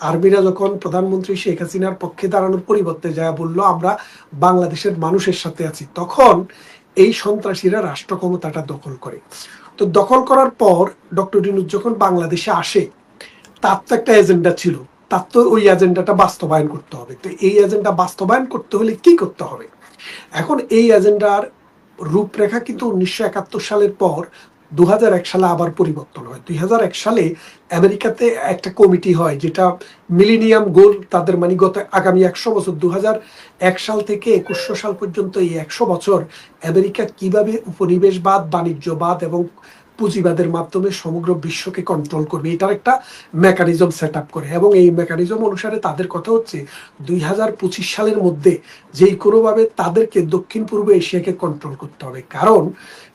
আর্মিরা যখন প্রধানমন্ত্রী শেখ হাসিনার পক্ষে দাঁড়ানোর পরিবর্তে যা বলল আমরা বাংলাদেশের মানুষের সাথে আছি, তখন এই সন্ত্রাসীরা রাষ্ট্র ক্ষমতাটা দখল করে। তো দখল করার পর ডক্টর ইউনূস যখন বাংলাদেশে আসে, তার তো একটা এজেন্ডা ছিল, তার তো ওই এজেন্ডাটা বাস্তবায়ন করতে হবে। তো এই এজেন্ডা বাস্তবায়ন করতে হলে কি করতে হবে? এখন এই এজেন্ডার রূপরেখা কিন্তু 1971 সালের পর 2001 সালে আবার পরিবর্তন হয়। 2001 সালে আমেরিকাতে একটা কমিটি হয়, যেটা মিলেনিয়াম গোল তাদের, মানে গত আগামী 100 বছর, 2001 সাল থেকে 2100 সাল পর্যন্ত এই 100 বছর আমেরিকা কিভাবে উপনিবেশবাদ, বাণিজ্যবাদ এবং পুঁজিবাদের মাধ্যমে সমগ্র বিশ্বকে কন্ট্রোল করবে, এটার একটা মেকানিজম সেট আপ করে। এবং এই মেকানিজম অনুসারে তাদের কথা হচ্ছে 2025 সালের মধ্যে যেই কোনোভাবে তাদেরকে দক্ষিণ পূর্ব এশিয়াকে কন্ট্রোল করতে হবে। কারণ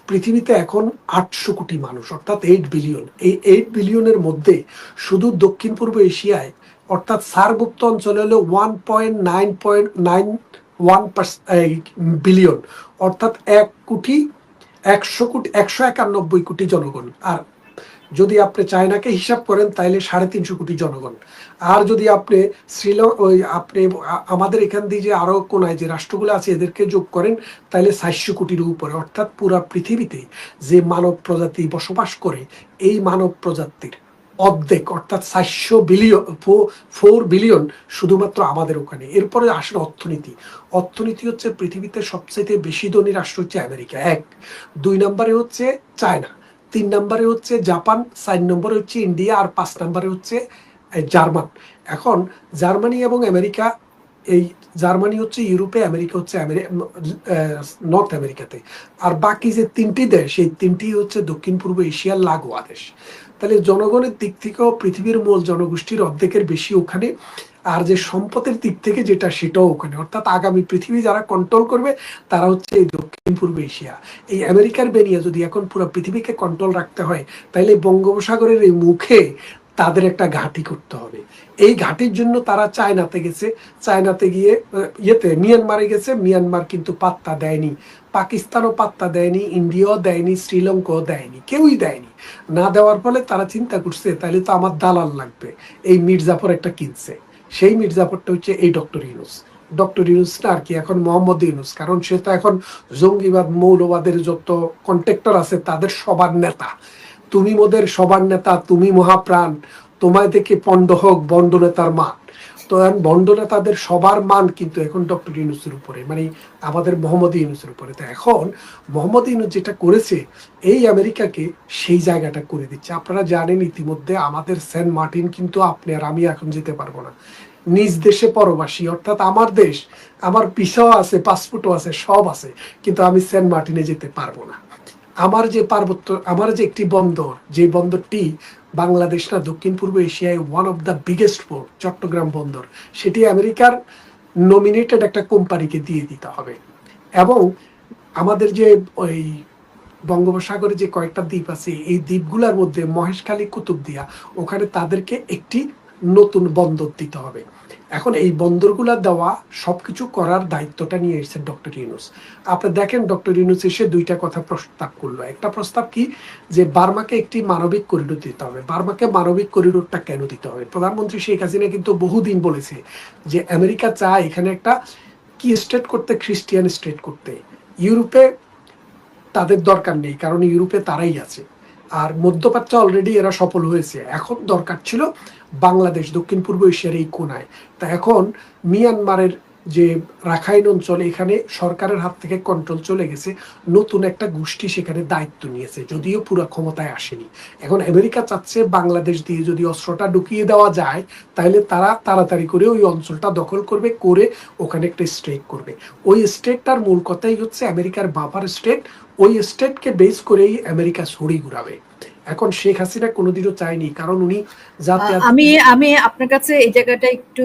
পৃথিবীতে এখন 800 কোটি মানুষ, অর্থাৎ 8 বিলিয়ন। এই 8 বিলিয়নের মধ্যে শুধু দক্ষিণ পূর্ব এশিয়ায়, অর্থাৎ সার্কভুক্ত অঞ্চলে হলো 1.991 বিলিয়ন, অর্থাৎ 191 কোটি জনগণ। আর যদি আপনি চায়নাকে হিসাব করেন তাহলে 350 কোটি জনগণ। আর যদি আপনি আমাদের এখান দিয়ে যে আরো কোনায় যে রাষ্ট্রগুলো আছে এদেরকে যোগ করেন তাহলে 400 কোটির উপরে, অর্থাৎ পুরা পৃথিবীতে যে মানব প্রজাতি বসবাস করে এই মানব প্রজাতির অর্ধেক, অর্থাৎ 4 বিলিয়ন শুধুমাত্র আমাদের ওখানে। এরপরে আসেন অর্থনীতি। অর্থনীতি হচ্ছে পৃথিবীতে সবচেয়ে বেশি ধনী রাষ্ট্র হচ্ছে আমেরিকা, 1। 2 নম্বরে হচ্ছে চায়না, 3 নম্বরে হচ্ছে জাপান, 4 নম্বরে হচ্ছে ইন্ডিয়া, আর 5 নম্বরে হচ্ছে জার্মান। এখন জার্মানি এবং আমেরিকা, এই জার্মানি হচ্ছে ইউরোপে, আমেরিকা হচ্ছে নর্থ আমেরিকাতে। আর বাকি যে 3টি দেশ, এই 3টি হচ্ছে দক্ষিণ পূর্ব এশিয়ার লাগোয়া দেশ। তাহলে জনগণের দিক থেকেও পৃথিবীর মূল জনগোষ্ঠীর অর্ধেকের বেশি ওখানে। আর যে সম্পদের দিক থেকে যেটা, সেটাও ওখানে। অর্থাৎ আগামী পৃথিবী যারা কন্ট্রোল করবে তারা হচ্ছে এই দক্ষিণ পূর্ব এশিয়া। এই আমেরিকার বেনিয়া যদি এখন পুরো পৃথিবীকে কন্ট্রোল রাখতে হয়, তাহলে বঙ্গোপসাগরের এই মুখে তাদের একটা ঘাঁটি করতে হবে। এই ঘাঁটির জন্য তারা চায়নাতে গেছে, চায়নাতে গিয়ে মিয়ানমারে গেছে, মিয়ানমার কিন্তু পাত্তা দেয়নি, পাকিস্তানও পাত্তা দেয়নি, ইন্ডিয়াও দেয়নি, শ্রীলঙ্কাও দেয়নি, কেউই দেয়নি। না দেওয়ার ফলে তারা চিন্তা করছে তাহলে তো আমার দালাল লাগবে, এই মির্জাফর একটা কিনছে। সেই মির্জাফরটা হচ্ছে এই ডক্টর ইউনূস। ডক্টর ইউনূস না আর কি, এখন মোহাম্মদ ইউনূস, কারণ সে তো এখন জঙ্গিবাদ, মৌলবাদের যত কন্ট্রাক্টর আছে তাদের সবার নেতা। তুমি মোদের সবার নেতা, তুমি মহাপ্রাণ, তোমায় থেকে পণ্ড হোক বন্ড নেতার মান। তো বন্ড নেতাদের সবার মান কিন্তু এখন ডক্টর ইউনূসের উপরে, মানে আমাদের মোহাম্মদ ইউনূসের উপরে। তো এখন মোহাম্মদ ইউনূস যেটা করেছে, এই আমেরিকাকে সেই জায়গাটা করে দিচ্ছে। আপনারা জানেন ইতিমধ্যে আমাদের সেন্ট মার্টিন কিন্তু আপনি আর আমি এখন যেতে পারবো না। নিজ দেশে পরবাসী, অর্থাৎ আমার দেশ, আমার ভিসাও আছে, পাসপোর্টও আছে, সব আছে, কিন্তু আমি সেন্ট মার্টিনে যেতে পারবো না। আমার যে একটি বন্দর, যে বন্দরটি বাংলাদেশ না দক্ষিণ পূর্ব এশিয়ায় one of the biggest port, Chittagong বন্দর, সেটি আমেরিকার নমিনেটেড একটা কোম্পানিকে দিয়ে দিতে হবে। এবং আমাদের যে ওই বঙ্গোপসাগরে যে কয়েকটা দ্বীপ আছে, এই দ্বীপগুলোর মধ্যে মহেশখালী, কুতুবদিয়া, ওখানে তাদেরকে একটি নতুন বন্দর দিতে হবে। এখন এই বন্দরগুলা দেওয়া, সবকিছু করার দায়িত্বটা নিয়ে এসেছেন ডক্টর ইউনূস। আপনি দেখেন ডক্টর ইউনূস এসে 2টা কথা প্রস্তাব করলো। একটা প্রস্তাব কি, যে বার্মাকে একটি মানবিক করিডোর দিতে হবে। বার্মাকে মানবিক করিডোরটা কেন দিতে হবে? প্রধানমন্ত্রী শেখ হাসিনা কিন্তু বহুদিন বলেছে যে আমেরিকা চায় এখানে একটা কি স্টেট করতে, খ্রিস্টিয়ান স্টেট করতে। ইউরোপে তাদের দরকার নেই, কারণ ইউরোপে তারাই আছে। আর মধ্যপ্রাচ্যে অলরেডি এরা সফল হয়েছে। এখন দরকার ছিল বাংলাদেশ, দক্ষিণ পূর্ব এশিয়ার এই কোনায়। তা এখন মিয়ানমারের যে রাখাইন অঞ্চল, এখানে সরকারের হাত থেকে কন্ট্রোল চলে গেছে, নতুন একটা গোষ্ঠী সেখানে দায়িত্ব নিয়েছে, যদিও পুরো ক্ষমতায় আসেনি। এখন আমেরিকা চাচ্ছে বাংলাদেশ দিয়ে যদি অস্ত্রটা ঢুকিয়ে দেওয়া যায়, তাহলে তারা তাড়াতাড়ি করে ওই অঞ্চলটা দখল করবে, করে ওখানে একটা স্টেট করবে। ওই স্টেটটার মূল কথাই হচ্ছে আমেরিকার বাফার স্টেট। ওই স্টেটকে বেস করেই আমেরিকা ছড়ি ঘুরাবে। এখন শেখ হাসিনা কোনোদিনও চায়নি, কারণ উনি আমি আমি আপনার কাছে এই জায়গাটা একটু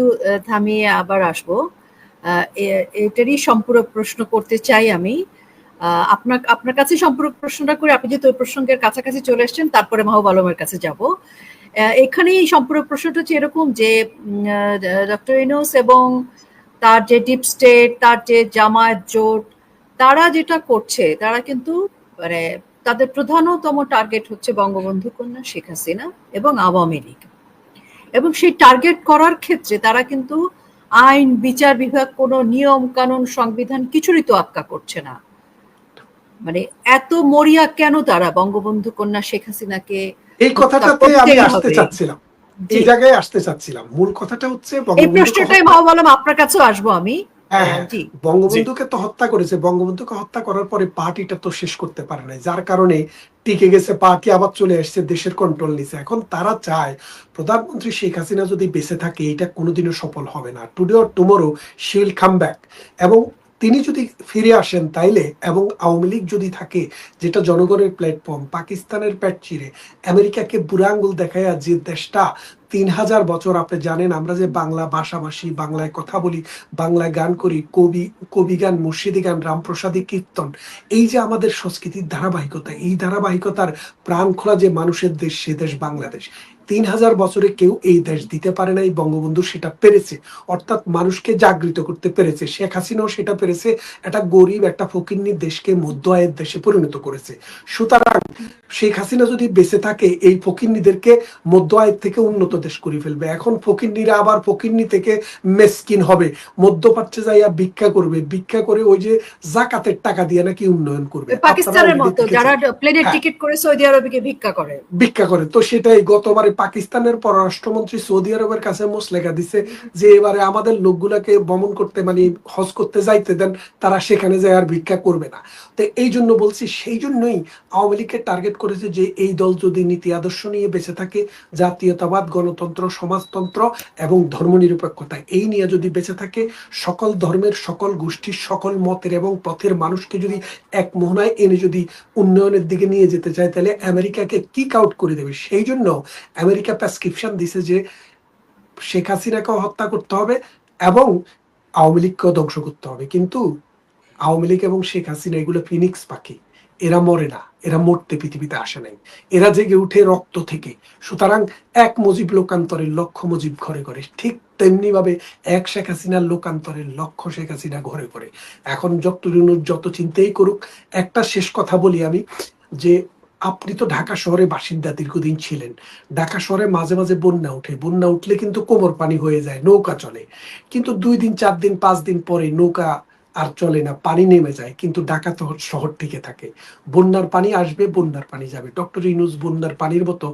থামিয়ে আবার আসবো। এটারই সম্পূরক প্রশ্ন করতে চাই আমি। আপনার কাছে সম্পূরক প্রশ্নটা করে, আপনি যেহেতু ওই প্রসঙ্গের কাছাকাছি চলে এসেছেন, তারপরে মাহবুব আলমের কাছে যাব। এখানে এই সম্পূরক প্রশ্নটা হচ্ছে এরকম যে ডক্টর ইউনূস এবং তার যে ডিপ স্টেট, তার যে জামায়াত জোট, তারা যেটা করছে, তারা কিন্তু মানে তাদের প্রধানতম টার্গেট হচ্ছে বঙ্গবন্ধু কন্যা শেখ হাসিনা এবং আওয়ামী লীগ। এবং সেই টার্গেট করার ক্ষেত্রে তারা কিন্তু আইন, বিচার বিভাগ, কোনো নিয়ম কানুন, সংবিধান কিছুরই তোয়াক্কা করছে না। মানে এত মরিয়া কেন তারা বঙ্গবন্ধু কন্যা শেখ হাসিনাকে এই হত্যা কথাটাতে আমি করতেই আসতে হবে? চাচ্ছিলাম, জি, এই জায়গায় আসতে চাচ্ছিলাম। মূল কথাটা হচ্ছে এই বঙ্গবন্ধুকে প্রশ্নটাই হত্যা, বললাম আপনার কাছেও আসবো আমি। হ্যাঁ হ্যাঁ, জি, জি বঙ্গবন্ধুকে তো হত্যা করেছে, বঙ্গবন্ধুকে হত্যা করার পরে পার্টিটা তো শেষ করতে পারে নাই, যার কারণে টিকে গেছে পার্টি, আবার চলে আসছে, দেশের কন্ট্রোল নিছে। এখন তারা চায় প্রধানমন্ত্রী শেখ হাসিনা যদি বেঁচে থাকে এটা কোনোদিনও সফল হবে না, today or tomorrow she will come back. এবং তিনি যদি ফিরে আসেন তাইলে, এবং আওয়ামী লীগ যদি থাকে, যেটা জনগণের প্ল্যাটফর্ম, পাকিস্তানের পেট চিরে আমেরিকাকে বুড়া আঙ্গুল দেখায় যে দেশটা 3000 বছর, আপনি জানেন আমরা যে বাংলা ভাষাভাষী, বাংলায় কথা বলি, বাংলায় গান করি, কবি গান, মুর্শিদি গান, রামপ্রসাদী কীর্তন, এই যে আমাদের সংস্কৃতির ধারাবাহিকতা, এই ধারাবাহিকতার প্রাণ খোলা যে মানুষের দেশ, সে দেশ বাংলাদেশ। 3000 বছরে কেউ এই দেশ দিতে পারে নাই, বঙ্গবন্ধু সেটা পেরেছে, অর্থাৎ মানুষকে জাগৃত করতে পেরেছে। শেখ হাসিনাও সেটা পেরেছে, একটা গরিব, একটা ফকিন্নি দেশকে মধ্য আয়ের দেশে পরিণত করেছে। সুতরাং শেখ হাসিনা যদি বেঁচে থাকে, এই ফকিন্নিদেরকে মধ্য আয়ের থেকে উন্নত দেশ করে ফেলবে। এখন ফকিন্নিরা আবার ফকিন্নি থেকে মেসকিন হবে, মধ্যপ্রাচ্যে যাইয়া ভিক্ষা করবে, ভিক্ষা করে ওই যে জাকাতের টাকা দিয়ে নাকি উন্নয়ন করবে। আপনারা পাকিস্তানের already মতো দেখেছেন। যারা প্লেনের হ্যাঁ, টিকিট করে সৌদি আরবে ভিক্ষা করে। ভিক্ষা করে। তো সেটাই গতবারে পাকিস্তানের পররাষ্ট্রমন্ত্রী সৌদি আরবের কাছে মুসলেখা দিছে যে এবারে আমাদের লোকগুলাকে ভ্রমণ করতে, মানে হজ করতে যাইতে দেন, তারা সেখানে যায় আর ভিক্ষা করবে না। তো এই জন্য বলছি, সেই জন্যই আওয়ামী লীগকে টার্গেট করেছে যে এই দল যদি নীতি আদর্শ নিয়ে বেঁচে থাকে, জাতীয়তাবাদ, গণতন্ত্র, সমাজতন্ত্র এবং ধর্মনিরপেক্ষতা, এই নিয়ে যদি বেঁচে থাকে, সকল ধর্মের, সকল গোষ্ঠীর, সকল মতের এবং পথের মানুষকে যদি এক মোহনায় এনে যদি উন্নয়নের দিকে নিয়ে যেতে চায়, তাহলে আমেরিকাকে কিক আউট করে দেবে। সেই জন্য আমেরিকা প্রেসক্রিপশন দিছে যে শেখ হাসিনাকেও হত্যা করতে হবে এবং আওয়ামী লীগকেও ধ্বংস করতে হবে। কিন্তু আওয়ামী লীগ এবং শেখ হাসিনা এগুলো ফিনিক্স পাখি, এরা মরে না, এরা মরতে পৃথিবীতে আসে নাই, এরা জেগে উঠে রক্ত থেকে। সুতরাং এক মুজিব লোকান্তরের লক্ষ মুজিব ঘরে ঘরে, ঠিক তেমনি ভাবে এক শেখ হাসিনার লোকান্তরের লক্ষ শেখ হাসিনা ঘরে ঘরে। এখন যত চিন্তাই করুক, একটা শেষ কথা বলি আমি, যে আপনি তো ঢাকা শহরে বাসিন্দা দীর্ঘদিন ছিলেন। ঢাকা শহরে মাঝে মাঝে বন্যা উঠে, বন্যা উঠলে কিন্তু কোমর পানি হয়ে যায়, নৌকা চলে, কিন্তু 2 দিন 4 দিন 5 দিন পরে নৌকা আর চলে না, পানি নেমে যায়, কিন্তু ঢাকা তো শহর টিকে থাকে। বন্যার পানি আসবে, বন্যার পানি যাবে। ডক্টর ইউনূস বন্যার পানির মতো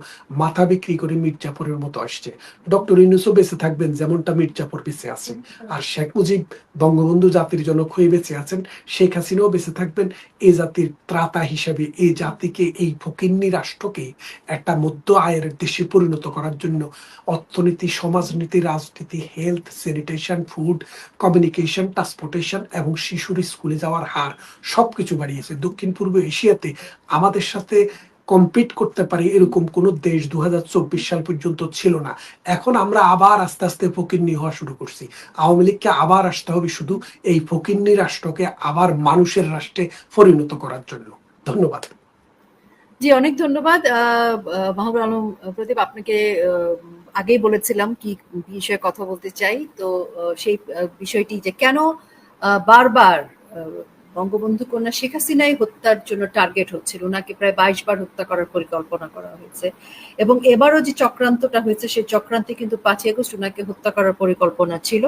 মাথা বিক্রি করে মির্জাপুরের মতো আসছে। ডক্টর ইউনূসও বেঁচে থাকবেন যেমনটা মির্জাপুর বেঁচে আছে। আর শেখ মুজিব বঙ্গবন্ধু জাতির জনক হয়ে বেঁচে আছেন, শেখ হাসিনাও বেঁচে থাকবেন এই জাতির ত্রাতা হিসেবে, এই জাতিকে, এই ফকিন্নি রাষ্ট্রকে একটা মধ্য আয়ের দেশে পরিণত করার জন্য অর্থনীতি, সমাজনীতি, রাজনীতি, health, sanitation, food, communication, transportation এবং শিশুর স্কুলে যাওয়ার হার সবকিছু বাড়িয়েছে। দক্ষিণ পূর্ব এশিয়াতে আমাদের সাথে কম্পিট করতে পারি এরকম কোন দেশ 2024 সাল পর্যন্ত ছিল না। এখন আমরা আবার আস্তে আস্তে ফকিন্নি হওয়া শুরু করছি। আওয়ামী লীগকে আবার আসতে হবে শুধু এই ফকিন্নি রাষ্ট্রকে আবার মানুষের রাষ্ট্রে পরিণত করার জন্য। ধন্যবাদ। জি, অনেক ধন্যবাদ মাহবুব আলম প্রদীপ। আপনাকে আগেই বলেছিলাম কি বিষয়ে কথা বলতে চাই। তো সেই বিষয়টি যে কেন বারবার বঙ্গবন্ধু কন্যা শেখ হাসিনাই হত্যার জন্য টার্গেট হচ্ছিল, ওনাকে প্রায় 22 বার হত্যা করার পরিকল্পনা করা হয়েছে, এবং এবারও যে চক্রান্তটা হয়েছে সেই চক্রান্তে কিন্তু 5ই আগস্ট ওনাকে হত্যা করার পরিকল্পনা ছিল।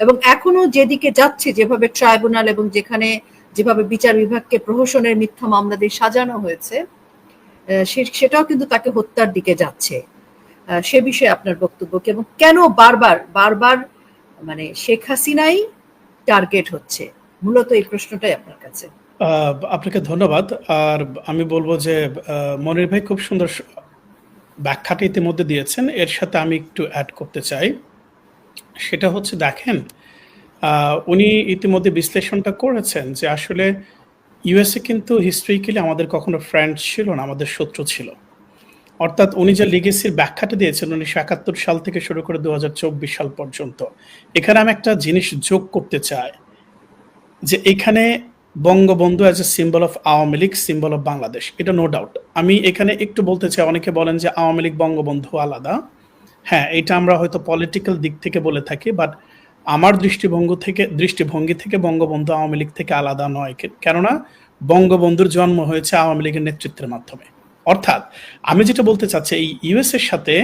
এবং এখনো যেদিকে যাচ্ছে, যেভাবে ট্রাইব্যুনাল এবং যেভাবে বিচার বিভাগকে প্রহসনের মিথ্যা মামলা দিয়ে সাজানো হয়েছে, সেটাও কিন্তু তাকে হত্যার দিকে যাচ্ছে। সে বিষয়ে আপনার বক্তব্য কি, এবং কেন বারবার বারবার মানে শেখ হাসিনাই টার্গেট হচ্ছে? মূলত এই প্রশ্নটাই আপনার কাছে। আপনাকে ধন্যবাদ। আর আমি বলবো যে মনির ভাই খুব সুন্দর ব্যাখ্যাটা ইতিমধ্যে দিয়েছেন, এর সাথে আমি একটু অ্যাড করতে চাই। সেটা হচ্ছে, দেখেন, উনি ইতিমধ্যে বিশ্লেষণটা করেছেন যে আসলে ইউএসএ কিন্তু হিস্ট্রিক্যালি আমাদের কখনো ফ্রেন্ড ছিল না, আমাদের শত্রু ছিল। অর্থাৎ উনি যে লিগেসির ব্যাখ্যাটা দিয়েছেন 1971 সাল থেকে শুরু করে 2024 সাল পর্যন্ত, এখানে আমি একটা জিনিস যোগ করতে চাই যে এখানে Bangabandhu as a symbol of Awami League, symbol of Bangladesh, এটা নো ডাউট। আমি এখানে একটু বলতে চাই, অনেকে বলেন যে আওয়ামী লীগ বঙ্গবন্ধু আলাদা। হ্যাঁ, এটা আমরা হয়তো পলিটিক্যাল দিক থেকে বলে থাকি, বাট আমার দৃষ্টিভঙ্গি থেকে বঙ্গবন্ধু আওয়ামী লীগ থেকে আলাদা নয়। কেননা বঙ্গবন্ধুর জন্ম হয়েছে আওয়ামী লীগের নেতৃত্বের মাধ্যমে। অর্থাৎ আমি যেটা বলতে চাচ্ছি, এই ইউএস এর সাথে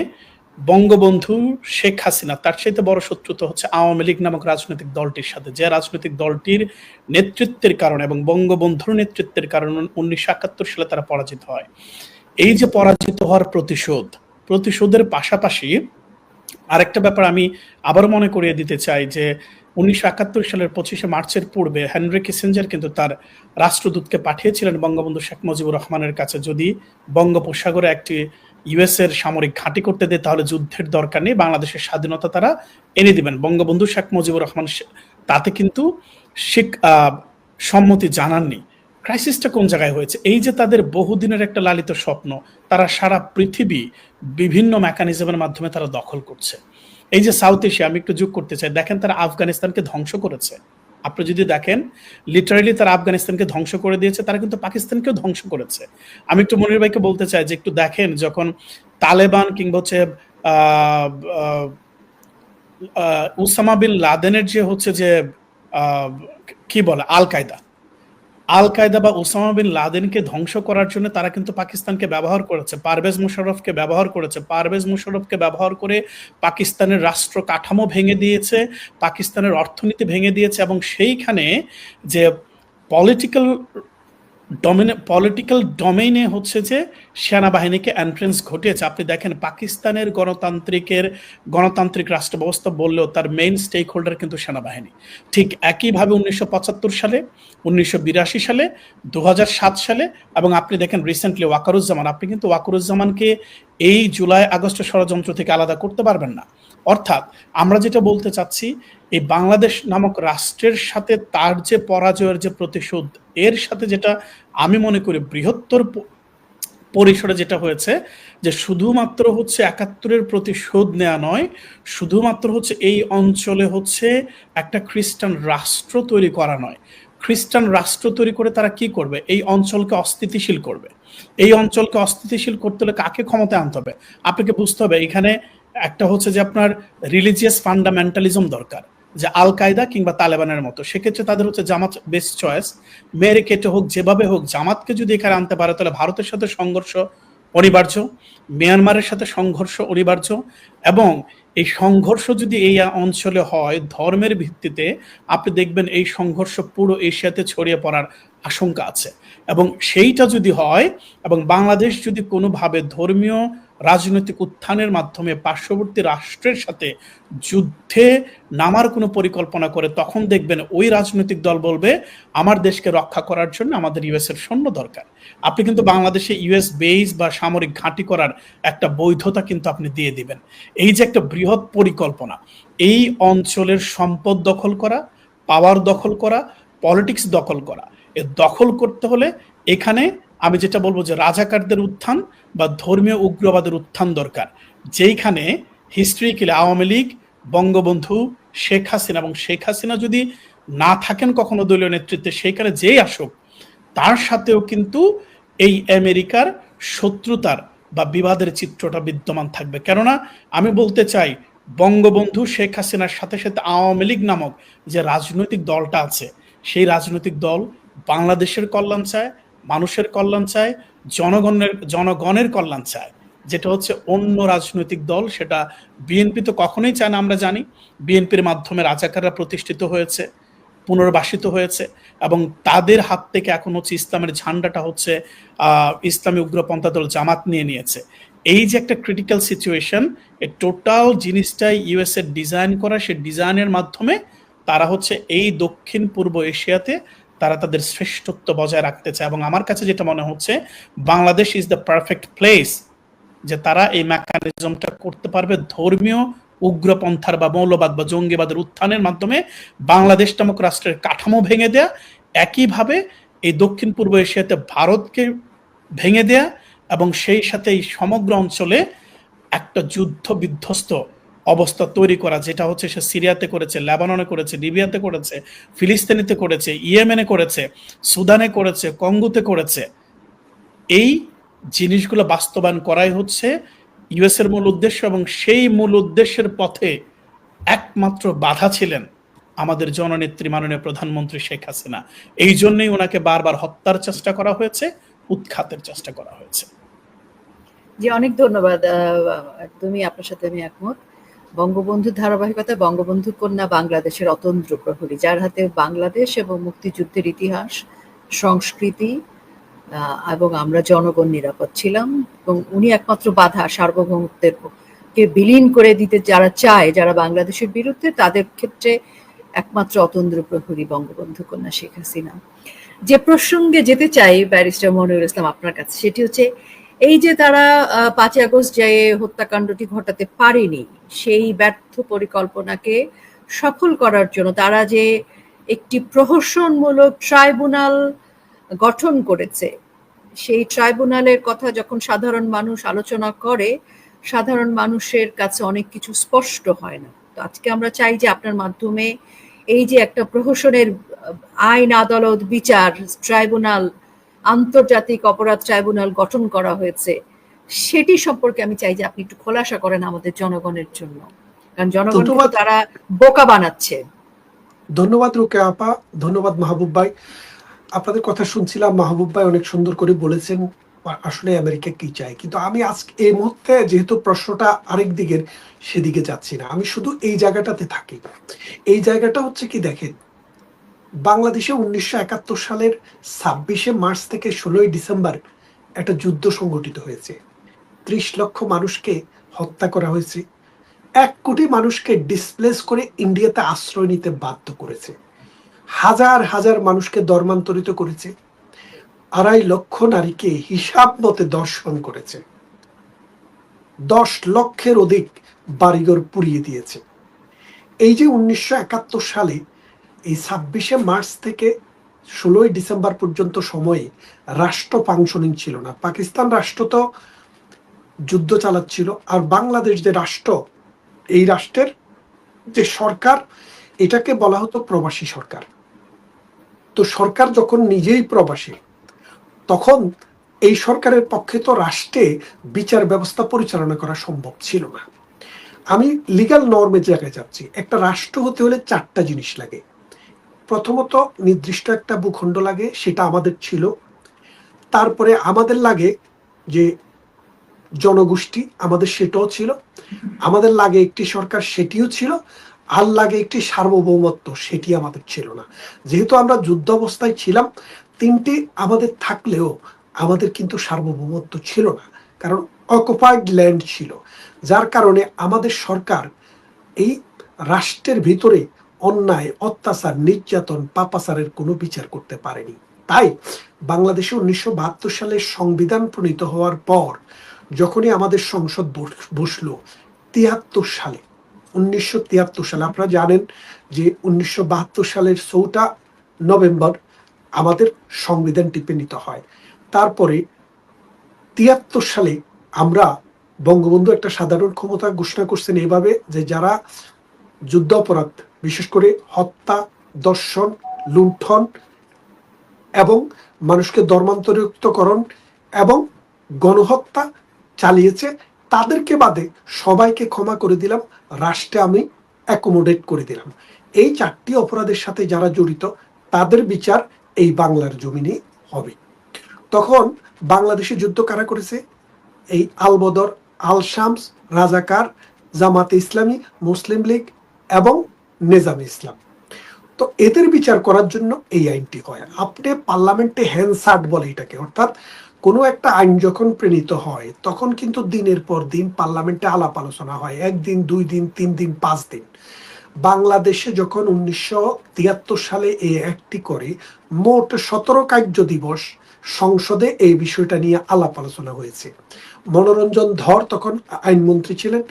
বঙ্গবন্ধু শেখ হাসিনা তার চাইতে বড় শত্রু তো হচ্ছে আওয়ামী লীগ নামক রাজনৈতিক দলটির সাথে, যে রাজনৈতিক দলটির নেতৃত্বের কারণে এবং বঙ্গবন্ধুর নেতৃত্বের কারণে 1971 সালে তারা পরাজিত হয়। এই যে পরাজিত হওয়ার প্রতিশোধের পাশাপাশি আরেকটা ব্যাপার আমি আবার মনে করিয়ে দিতে চাই যে 1971 সালের 25শে মার্চের পূর্বে হেনরি কিসিঞ্জার কিন্তু তার রাষ্ট্রদূতকে পাঠিয়েছিলেন বঙ্গবন্ধু শেখ মুজিবুর রহমানের কাছে, যদি বঙ্গোপসাগরে একটি ইউএস এর সামরিক ঘাঁটি করতে দেয় তাহলে যুদ্ধের দরকার নেই, বাংলাদেশের স্বাধীনতা তারা এনে দিবেন। বঙ্গবন্ধু শেখ মুজিবুর রহমান তাতে কিন্তু সম্মতি জানাননি। ক্রাইসিসটা কোন জায়গায় হয়েছে? এই যে তাদের বহুদিনের একটা লালিত স্বপ্ন, তারা সারা পৃথিবী বিভিন্ন মেকানিজমের মাধ্যমে তারা দখল করছে। এই যে সাউথ এশিয়া, আমি একটু যোগ করতে চাই, দেখেন তারা আফগানিস্তানকে ধ্বংস করেছে। আপনি যদি দেখেন লিটারালি তারা আফগানিস্তানকে ধ্বংস করে দিয়েছে, তারা কিন্তু পাকিস্তানকেও ধ্বংস করেছে। আমি একটু মনির ভাইকে বলতে চাই যে একটু দেখেন, যখন তালেবান কিংবা হচ্ছে উসামা বিন লাদেনের যে হচ্ছে যে কি বলে আল কায়দা বা ওসামা বিন লাদেনকে ধ্বংস করার জন্য তারা কিন্তু পাকিস্তানকে ব্যবহার করেছে, পারভেজ মুশাররফকে ব্যবহার করেছে, পারভেজ মুশাররফকে ব্যবহার করে পাকিস্তানের রাষ্ট্র কাঠামো ভেঙে দিয়েছে, পাকিস্তানের অর্থনীতি ভেঙে দিয়েছে, এবং সেইখানে যে পলিটিক্যাল ডোমেইনে হচ্ছে যে সেনাবাহিনীকে এন্ট্রেন্স ঘটিয়েছে। আপনি দেখেন পাকিস্তানের গণতান্ত্রিক রাষ্ট্র ব্যবস্থা বললেও তার মেইন স্টেক হোল্ডার কিন্তু সেনাবাহিনী। ঠিক একইভাবে 1975 সালে, 1982 সালে, 2007 সালে, এবং আপনি দেখেন রিসেন্টলি ওয়াকারুজ্জামান, আপনি কিন্তু ওয়াকারুজ্জামানকে এই জুলাই আগস্ট ষড়যন্ত্র থেকে আলাদা করতে পারবেন না। অর্থাৎ আমরা যেটা বলতে চাচ্ছি, এই বাংলাদেশ নামক রাষ্ট্রের সাথে তার যে পরাজয়ের যে প্রতিশোধ, এর সাথে যেটা আমি মনে করি বৃহত্তর পরিসরে যেটা হয়েছে, যে শুধুমাত্র হচ্ছে 71-এর প্রতিশোধ নেওয়া নয়, শুধুমাত্র হচ্ছে এই অঞ্চলে হচ্ছে একটা খ্রিস্টান রাষ্ট্র তৈরি করা নয়, খ্রিস্টান রাষ্ট্র তৈরি করে তারা কি করবে? এই অঞ্চলকে অস্থিতিশীল করবে। এই অঞ্চলকে অস্থিতিশীল করতে হলে কাকে ক্ষমতায় আনতে হবে? আপনাকে বুঝতে হবে এখানে একটা হচ্ছে যে আপনার রিলিজিয়াস ফান্ডামেন্টালিজম দরকার, যে আল কায়দা কিংবা তালেবানের মতো। সেক্ষেত্রে তাদের হচ্ছে জামাত বেস্ট চয়েস। মেরে কেটে হোক, যেভাবে হোক, জামাতকে যদি এখানে আনতে পারে তাহলে ভারতের সাথে সংঘর্ষ অনিবার্য, মিয়ানমারের সাথে সংঘর্ষ অনিবার্য, এবং এই সংঘর্ষ যদি এই অঞ্চলে হয় ধর্মের ভিত্তিতে, আপনি দেখবেন এই সংঘর্ষ পুরো এশিয়াতে ছড়িয়ে পড়ার আশঙ্কা আছে। এবং সেইটা যদি হয় এবং বাংলাদেশ যদি কোনোভাবে ধর্মীয় রাজনৈতিক উত্থানের মাধ্যমে পার্শ্ববর্তী রাষ্ট্রের সাথে যুদ্ধে নামার কোনো পরিকল্পনা করে, তখন দেখবেন ওই রাজনৈতিক দল বলবে আমার দেশকে রক্ষা করার জন্য আমাদের ইউএস এর সৈন্য দরকার। আপনি কিন্তু বাংলাদেশে ইউএস বেস বা সামরিক ঘাঁটি করার একটা বৈধতা কিন্তু আপনি দিয়ে দিবেন। এই যে একটা বৃহৎ পরিকল্পনা, এই অঞ্চলের সম্পদ দখল করা, পাওয়ার দখল করা, পলিটিক্স দখল করা, এ দখল করতে হলে এখানে আমি যেটা বলবো যে রাজাকারদের উত্থান বা ধর্মীয় উগ্রবাদের উত্থান দরকার, যেইখানে হিস্ট্রিক্যালি আওয়ামী লীগ, বঙ্গবন্ধু, শেখ হাসিনা, এবং শেখ হাসিনা যদি না থাকেন কখনো দলীয় নেতৃত্বে, সেইখানে যেই আসুক তার সাথেও কিন্তু এই আমেরিকার শত্রুতার বা বিবাদের চিত্রটা বিদ্যমান থাকবে। কেননা আমি বলতে চাই, বঙ্গবন্ধু শেখ হাসিনার সাথে সাথে আওয়ামী লীগ নামক যে রাজনৈতিক দলটা আছে, সেই রাজনৈতিক দল বাংলাদেশের কল্যাণ চায়, মানুষের কল্যাণ চায়, জনগণের কল্যাণ চায়, যেটা হচ্ছে অন্য রাজনৈতিক দল সেটা বিএনপি তো কখনোই চায় না। আমরা জানি বিএনপির মাধ্যমে রাজাকাররা প্রতিষ্ঠিত হয়েছে, পুনর্বাসিত হয়েছে, এবং তাদের হাত থেকে এখন হচ্ছে ইসলামের ঝান্ডাটা হচ্ছে ইসলামী উগ্রপন্থা দল জামাত নিয়ে নিয়েছে। এই যে একটা ক্রিটিক্যাল সিচুয়েশন, এই টোটাল জিনিসটাই ইউএস এর ডিজাইন করা, সেই ডিজাইনের মাধ্যমে তারা হচ্ছে এই দক্ষিণ পূর্ব এশিয়াতে তারা তাদের শ্রেষ্ঠত্ব বজায় রাখতে চায়। এবং আমার কাছে যেটা মনে হচ্ছে, Bangladesh is the perfect place যে তারা এই মেকানিজমটা করতে পারবে, ধর্মীয় উগ্রপন্থার বা মৌলবাদ বা জঙ্গিবাদের উত্থানের মাধ্যমে বাংলাদেশ নামক রাষ্ট্রের কাঠামো ভেঙে দেয়া, একইভাবে এই দক্ষিণ পূর্ব এশিয়াতে ভারতকে ভেঙে দেয়া, এবং সেই সাথে এই সমগ্র অঞ্চলে একটা যুদ্ধ বিধ্বস্ত অবস্থা তৈরি করা, যেটা হচ্ছে সে সিরিয়াতে করেছে, লেবাননে করেছে, লিবিয়াতে করেছে, ফিলিস্তিনিতে করেছে, ইয়েমেনে করেছে, সুদানে করেছে, কঙ্গোতে করেছে। এই জিনিসগুলো বাস্তবায়ন করাই হচ্ছে ইউএস এর মূল উদ্দেশ্য, এবং সেই মূল উদ্দেশ্যের পথে একমাত্র বাধা ছিলেন আমাদের জননেত্রী মাননীয় প্রধানমন্ত্রী শেখ হাসিনা। এই জন্যই ওনাকে বারবার হত্যার চেষ্টা করা হয়েছে, উৎখাতের চেষ্টা করা হয়েছে। জি, অনেক ধন্যবাদ। একদমই আপনার সাথে আমি একমত। বঙ্গবন্ধুর ধারাবাহিকতায় বঙ্গবন্ধু কন্যা বাংলাদেশের অতন্দ্র প্রহরী, যার হাতে বাংলাদেশ এবং মুক্তিযুদ্ধের ইতিহাস, সংস্কৃতি এবং আমরা জনগণ নিরাপদ ছিলাম, এবং উনি একমাত্র বাধা সার্বভৌমত্বের কে বিলীন করে দিতে যারা চায়, যারা বাংলাদেশের বিরুদ্ধে, তাদের ক্ষেত্রে একমাত্র অতন্দ্র প্রহরী বঙ্গবন্ধু কন্যা শেখ হাসিনা। যে প্রসঙ্গে যেতে চাই ব্যারিস্টার মনিরুল ইসলাম আপনার কাছে, সেটি হচ্ছে এই যে তারা 5ই আগস্ট যে হত্যাকাণ্ডটি ঘটাতে পারেনি, সেই ব্যর্থ পরিকল্পনাকে সফল করার জন্য তারা যে একটি প্রহসনমূলক ট্রাইব্যুনাল গঠন করেছে, সেই ট্রাইব্যুনালের কথা যখন সাধারণ মানুষ আলোচনা করে, সাধারণ মানুষের কাছে অনেক কিছু স্পষ্ট হয় না। তো আজকে আমরা চাই যে আপনার মাধ্যমে এই যে একটা প্রহসনের আইন, আদালত, বিচার ট্রাইব্যুনাল, আন্তর্জাতিক অপরাধ ট্রাইব্যুনাল গঠন করা হয়েছে, সেটি সম্পর্কে আমি চাই যে আপনি একটু খোলাসা করেন আমাদের জনগণের জন্য, কারণ জনগণকে তো ধন্যবাদ। তারা বোকা বানাচ্ছে। ধন্যবাদ রুকেয়া আপা, ধন্যবাদ মাহবুব ভাই। আপনাদের কথা শুনছিলাম, মাহবুব ভাই অনেক সুন্দর করে বলেছেন আসলে আমেরিকা কি চায়, কিন্তু আমি আজকে এই মুহূর্তে যেহেতু প্রশ্নটা আরেক দিকের, সেদিকে যাচ্ছি না, আমি শুধু এই জায়গাটাতে থাকি। এই জায়গাটা হচ্ছে কি, দেখেন, বাংলাদেশে 1971 সালের 26শে মার্চ থেকে 16ই ডিসেম্বর একটা যুদ্ধ সংগঠিত হয়েছে। 30 লক্ষ মানুষকে হত্যা করা হয়েছে, 1 কোটি মানুষকে ডিসপ্লেস করে ইন্ডিয়াতে আশ্রয় নিতে বাধ্য করেছে, হাজার হাজার মানুষকে ধর্মান্তরিত করেছে, 2.5 লক্ষ নারীকে হিসাব মতে ধর্ষণ করেছে, 10 লক্ষের অধিক বাড়িঘর পুড়িয়ে দিয়েছে। এই যে 1971 সালে এই 26শে মার্চ থেকে 16ই ডিসেম্বর পর্যন্ত সময়ে রাষ্ট্র ফাংশনিং ছিল না। পাকিস্তান রাষ্ট্র তো যুদ্ধ চালাচ্ছিল, আর বাংলাদেশ যে রাষ্ট্র, এই রাষ্ট্রের যে সরকার, এটাকে বলা হতো প্রবাসী সরকার। তো সরকার যখন নিজেই প্রবাসী, তখন এই সরকারের পক্ষে তো রাষ্ট্রে বিচার ব্যবস্থা পরিচালনা করা সম্ভব ছিল না। আমি লিগ্যাল নর্মের জায়গায় যাচ্ছি। একটা রাষ্ট্র হতে হলে 4টা জিনিস লাগে। প্রথমত নির্দিষ্ট একটা ভূখণ্ড লাগে, সেটা আমাদের ছিল। তারপরে আমাদের লাগে যে জনগোষ্ঠী, আমাদের সেটাও ছিল। আমাদের লাগে একটি সরকার, সেটিও ছিল। আর লাগে একটি সার্বভৌমত্ব, সেটি আমাদের ছিল না। যেহেতু আমরা যুদ্ধ অবস্থায় ছিলাম, 3টি আমাদের থাকলেও আমাদের কিন্তু সার্বভৌমত্ব ছিল না, কারণ অকুপাইড ল্যান্ড ছিল। যার কারণে আমাদের সরকার এই রাষ্ট্রের ভিতরে অন্যায়, অত্যাচার, নির্যাতন, পাপাচারের কোনো বিচার করতে পারেনি। তাই বাংলাদেশে 1972 সালে সংবিধান প্রণীত হওয়ার পর, যখনই আমাদের সংসদ বসলো 73 সালে, 1973 সালে, আপনারা জানেন যে 1972 সালের 4 নভেম্বর আমাদের সংবিধানটি প্রণীত হয়। তারপরে 73 সালে আমরা বঙ্গবন্ধু একটা সাধারণ ক্ষমতা ঘোষণা করছেন এইভাবে যে যারা যুদ্ধ অপরাধ, বিশেষ করে হত্যা, দর্শন, লুণ্ঠন এবং মানুষকে ধর্মান্তরিতকরণ এবং গণহত্যা চালিয়েছে, তাদেরকে বাদে সবাইকে ক্ষমা করে দিলাম, রাষ্ট্রে আমি অ্যাকোমোডেট করে দিলাম। এই 4টি অপরাধের সাথে যারা জড়িত, তাদের বিচার এই বাংলার জমিনে হবে। তখন বাংলাদেশে যুদ্ধ কারা করেছে? এই আলবদর, আল শামস, রাজাকার, জামাতে ইসলামী, মুসলিম লীগ এবং নেজামে ইসলাম। তো এদের বিচার করার জন্য এই আইনটি হয়। আপনি পার্লামেন্টে হ্যান্সার্ড বলে এটাকে, অর্থাৎ কোনো একটা আইন যখন প্রণীত হয়, তখন কিন্তু দিনের পর দিন পার্লামেন্টে আলাপ আলোচনা হয়, 1 দিন, 2 দিন, 3 দিন, 5 দিন। বাংলাদেশে যখন 1973 সালে এই অ্যাক্টটি করে, মোট 17 কার্য দিবস সংসদে এই বিষয়টা নিয়ে আলাপ আলোচনা হয়েছে। মনোরঞ্জন ধর তখন আইনমন্ত্রী ছিলেন,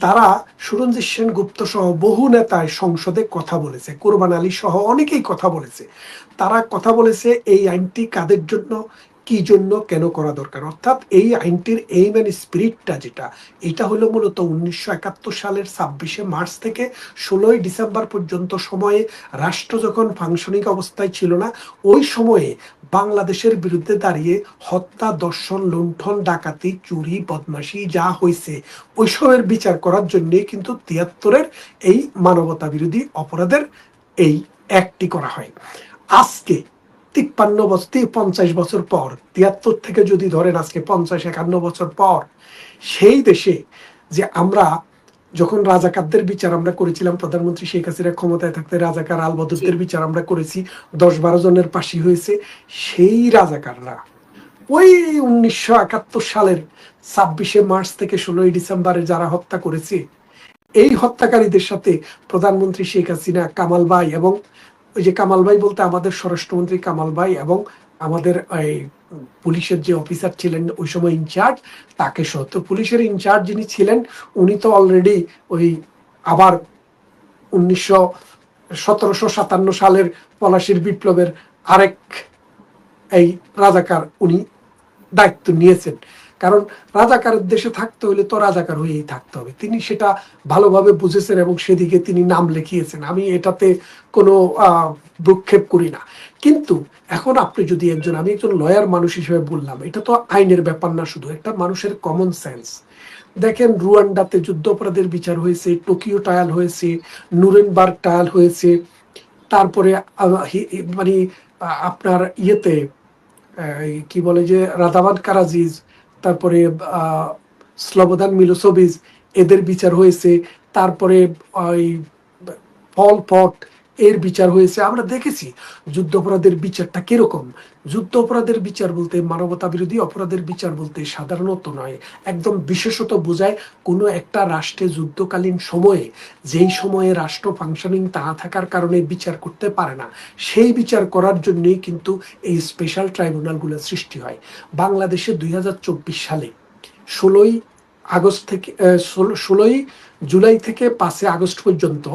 তারা সুরঞ্জিত সেনগুপ্ত সহ বহু নেতায় সংসদে কথা বলেছে, কোরবান আলী সহ অনেকেই কথা বলেছে। তারা কথা বলেছে এই আইনটি কাদের জন্য, কি জন্য, কেন করা দরকার। অর্থাৎ এই আইনটির এইম এন্ড স্পিরিটটা যেটা, এটা হলো মূলত 1971 সালের 26শে মার্চ থেকে 16ই ডিসেম্বর পর্যন্ত সময়ে রাষ্ট্র যখন ফাংশনিং অবস্থায় ছিল না, ওই সময়ে বাংলাদেশের বিরুদ্ধে দাঁড়িয়ে হত্যা, দর্শন, লুণ্ঠন, ডাকাতি, চুরি, বদমাশি যা হয়েছে, ওই সময়ের বিচার করার জন্যে কিন্তু 73-এর এই মানবতা বিরোধী অপরাধের এই অ্যাক্টটি করা হয়। আজকে 53 বছর 50 বছর পর, 73 থেকে যদি ধরেন আজকে 50-51 বছর পর, সেই দেশে যে আমরা যখন রাজাকারদের বিচার আমরা করেছিলাম, প্রধানমন্ত্রী শেখ হাসিনা ক্ষমতায় থাকতে রাজাকার জি আলবদরদের বিচার আমরা করেছি, 10-12 জনের ফাঁসি হয়েছে। সেই রাজাকাররা ওই 1971 সালের 26শে মার্চ থেকে 16ই ডিসেম্বরে যারা হত্যা করেছে, এই হত্যাকারীদের সাথে প্রধানমন্ত্রী শেখ হাসিনা, কামাল ভাই, এবং ওই যে কামাল ভাই বলতে আমাদের স্বরাষ্ট্রমন্ত্রী কামাল ভাই, এবং আমাদের এই পুলিশের যে অফিসার ছিলেন ওই সময় ইনচার্জ, তাকে সহ। তো পুলিশের ইনচার্জ যিনি ছিলেন উনি তো অলরেডি ওই আবার 1757 সালের পলাশির বিপ্লবের আরেক এই রাজাকার উনি দায়িত্ব নিয়েছেন। কারণ রাজাকারের দেশে থাকতে হলে তো রাজাকার হয়েই থাকতে হবে, তিনি সেটা ভালোভাবে বুঝেছেন এবং সেদিকে তিনি নাম লিখিয়েছেন। আমি এটাতে কোনো ভ্রুক্ষেপ করি না। কিন্তু এখন আপনি যদি আমি একজন লয়ার মানুষ হিসেবে বললাম, এটা তো আইনের ব্যাপার না, শুধু একটা মানুষের কমন সেন্স। দেখেন, রুয়ান্ডাতে যুদ্ধ অপরাধের বিচার হয়েছে, টোকিও ট্রায়াল হয়েছে, নুরেনবার্গ ট্রায়াল হয়েছে, তারপরে মানে আপনার ইয়েতে কি বলে যে রাদাভান কারাজিজ, তারপরে স্লোবোদান মিলোসেভিচ, এদের বিচার হয়েছে। তারপরে ওই পল পট, এর বিচার হয়েছে। আমরা দেখেছি যুদ্ধ অপরাধের বিচারটা কিরকম। যুদ্ধ অপরাধের বিচার বলতে, মানবতা বিরোধী অপরাধের বিচার বলতে সাধারণত নয়, একদম বিশেষত বোঝায় কোনো একটা রাষ্ট্রে যুদ্ধকালীন সময়ে, যেই সময়ে রাষ্ট্র ফাংশনিং না থাকার কারণে বিচার করতে পারে না, সেই বিচার করার জন্যই কিন্তু এই স্পেশাল ট্রাইব্যুনালগুলো সৃষ্টি হয়। বাংলাদেশে 2024 সালে 16 থেকে 16 জুলাই থেকে 5 আগস্ট পর্যন্ত,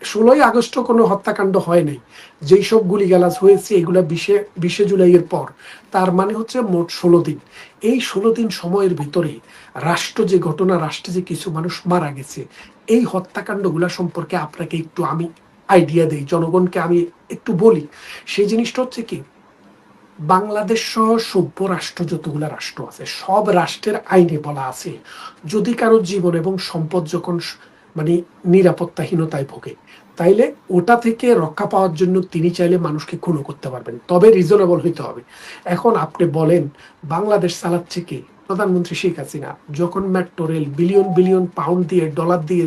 16 আগস্ট কোনো হত্যাকাণ্ড হয় নাই, যেই সব গুলিগালাজ হয়েছে এগুলা 20 জুলাইয়ের পর। তার মানে হচ্ছে মোট 16 দিন। এই 16 দিন সময়ের ভিতরে রাষ্ট্র যে ঘটনা, রাষ্ট্রে যে কিছু মানুষ মারা গেছে, এই হত্যাকাণ্ডগুলা সম্পর্কে আপনাকে একটু আমি আইডিয়া দেই, জনগণকে আমি একটু বলি। সেই জিনিসটা হচ্ছে কি, বাংলাদেশ সহ সভ্য রাষ্ট্র যতগুলা রাষ্ট্র আছে, সব রাষ্ট্রের আইনে বলা আছে, যদি কারো জীবন এবং সম্পদ যখন মানে নিরাপত্তাহীনতায় ভোগে, তাইলে ওটা থেকে রক্ষা পাওয়ার জন্য তিনি চাইলে মানুষকে খুনও করতে পারবেন, তবে রিজনেবল হইতে হবে। এখন আপনি বলেন, বাংলাদেশ চালাচ্ছে কি? প্রধানমন্ত্রী শেখ হাসিনা। যখন metro rail billion billion pound দিয়ে, ডলার দিয়ে,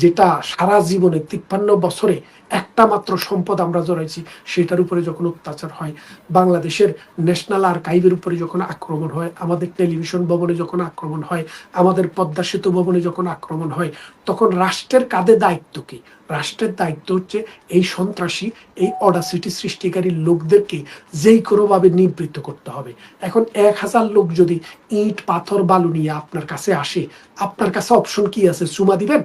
যেটা সারা জীবনে 53 বছরে একটা মাত্র সম্পদ আমরা জড়াইছি, সেটার উপরে যখন অত্যাচার হয়, বাংলাদেশের ন্যাশনাল আর্কাইভের উপরে যখন আক্রমণ হয়, আমাদের টেলিভিশন ভবনে যখন আক্রমণ হয়, আমাদের পদ্মা সেতু ভবনে যখন আক্রমণ হয়, তখন রাষ্ট্রের কাঁধে দায়িত্ব কি? রাষ্ট্রের দায়িত্ব হচ্ছে এই সন্ত্রাসী, এই অডাসিটি সৃষ্টিকারী লোকদেরকে যেই কোনোভাবে নিবৃত্ত করতে হবে। এখন 1000 লোক যদি ইট পাথর বালু নিয়ে আপনার কাছে আসে, আপনার কাছে অপশন কি আছে? চুমা দিবেন?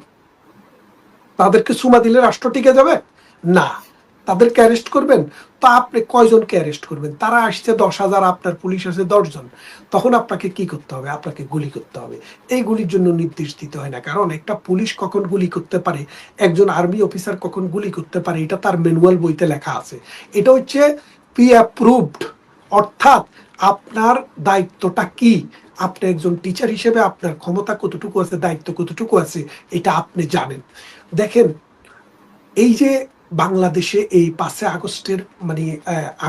তাদেরকে চুমা দিলে রাষ্ট্র টিকে যাবে না। তাদেরকে অ্যারেস্ট করবেন, তো আপনি কয়জনকে অ্যারেস্ট করবেন? তারা আসছে 10,000, আপনার পুলিশ আছে 10 জন, তখন আপনাকে কি করতে হবে? আপনাকে গুলি করতে হবে। এই গুলির জন্য নির্দেশ দিতে হয় না, কারণ একটা পুলিশ কখন গুলি করতে পারে, একজন আর্মি অফিসার কখন গুলি করতে পারে, এটা তার ম্যানুয়াল বইতে লেখা আছে। এটা হচ্ছে প্রি অ্যাপ্রুভড, অর্থাৎ আপনার দায়িত্বটা কি, আপনি একজন টিচার হিসেবে আপনার ক্ষমতা কতটুকু আছে, দায়িত্ব কতটুকু আছে, এটা আপনি জানেন। দেখেন, এই যে বাংলাদেশে এই 5 আগস্টের মানে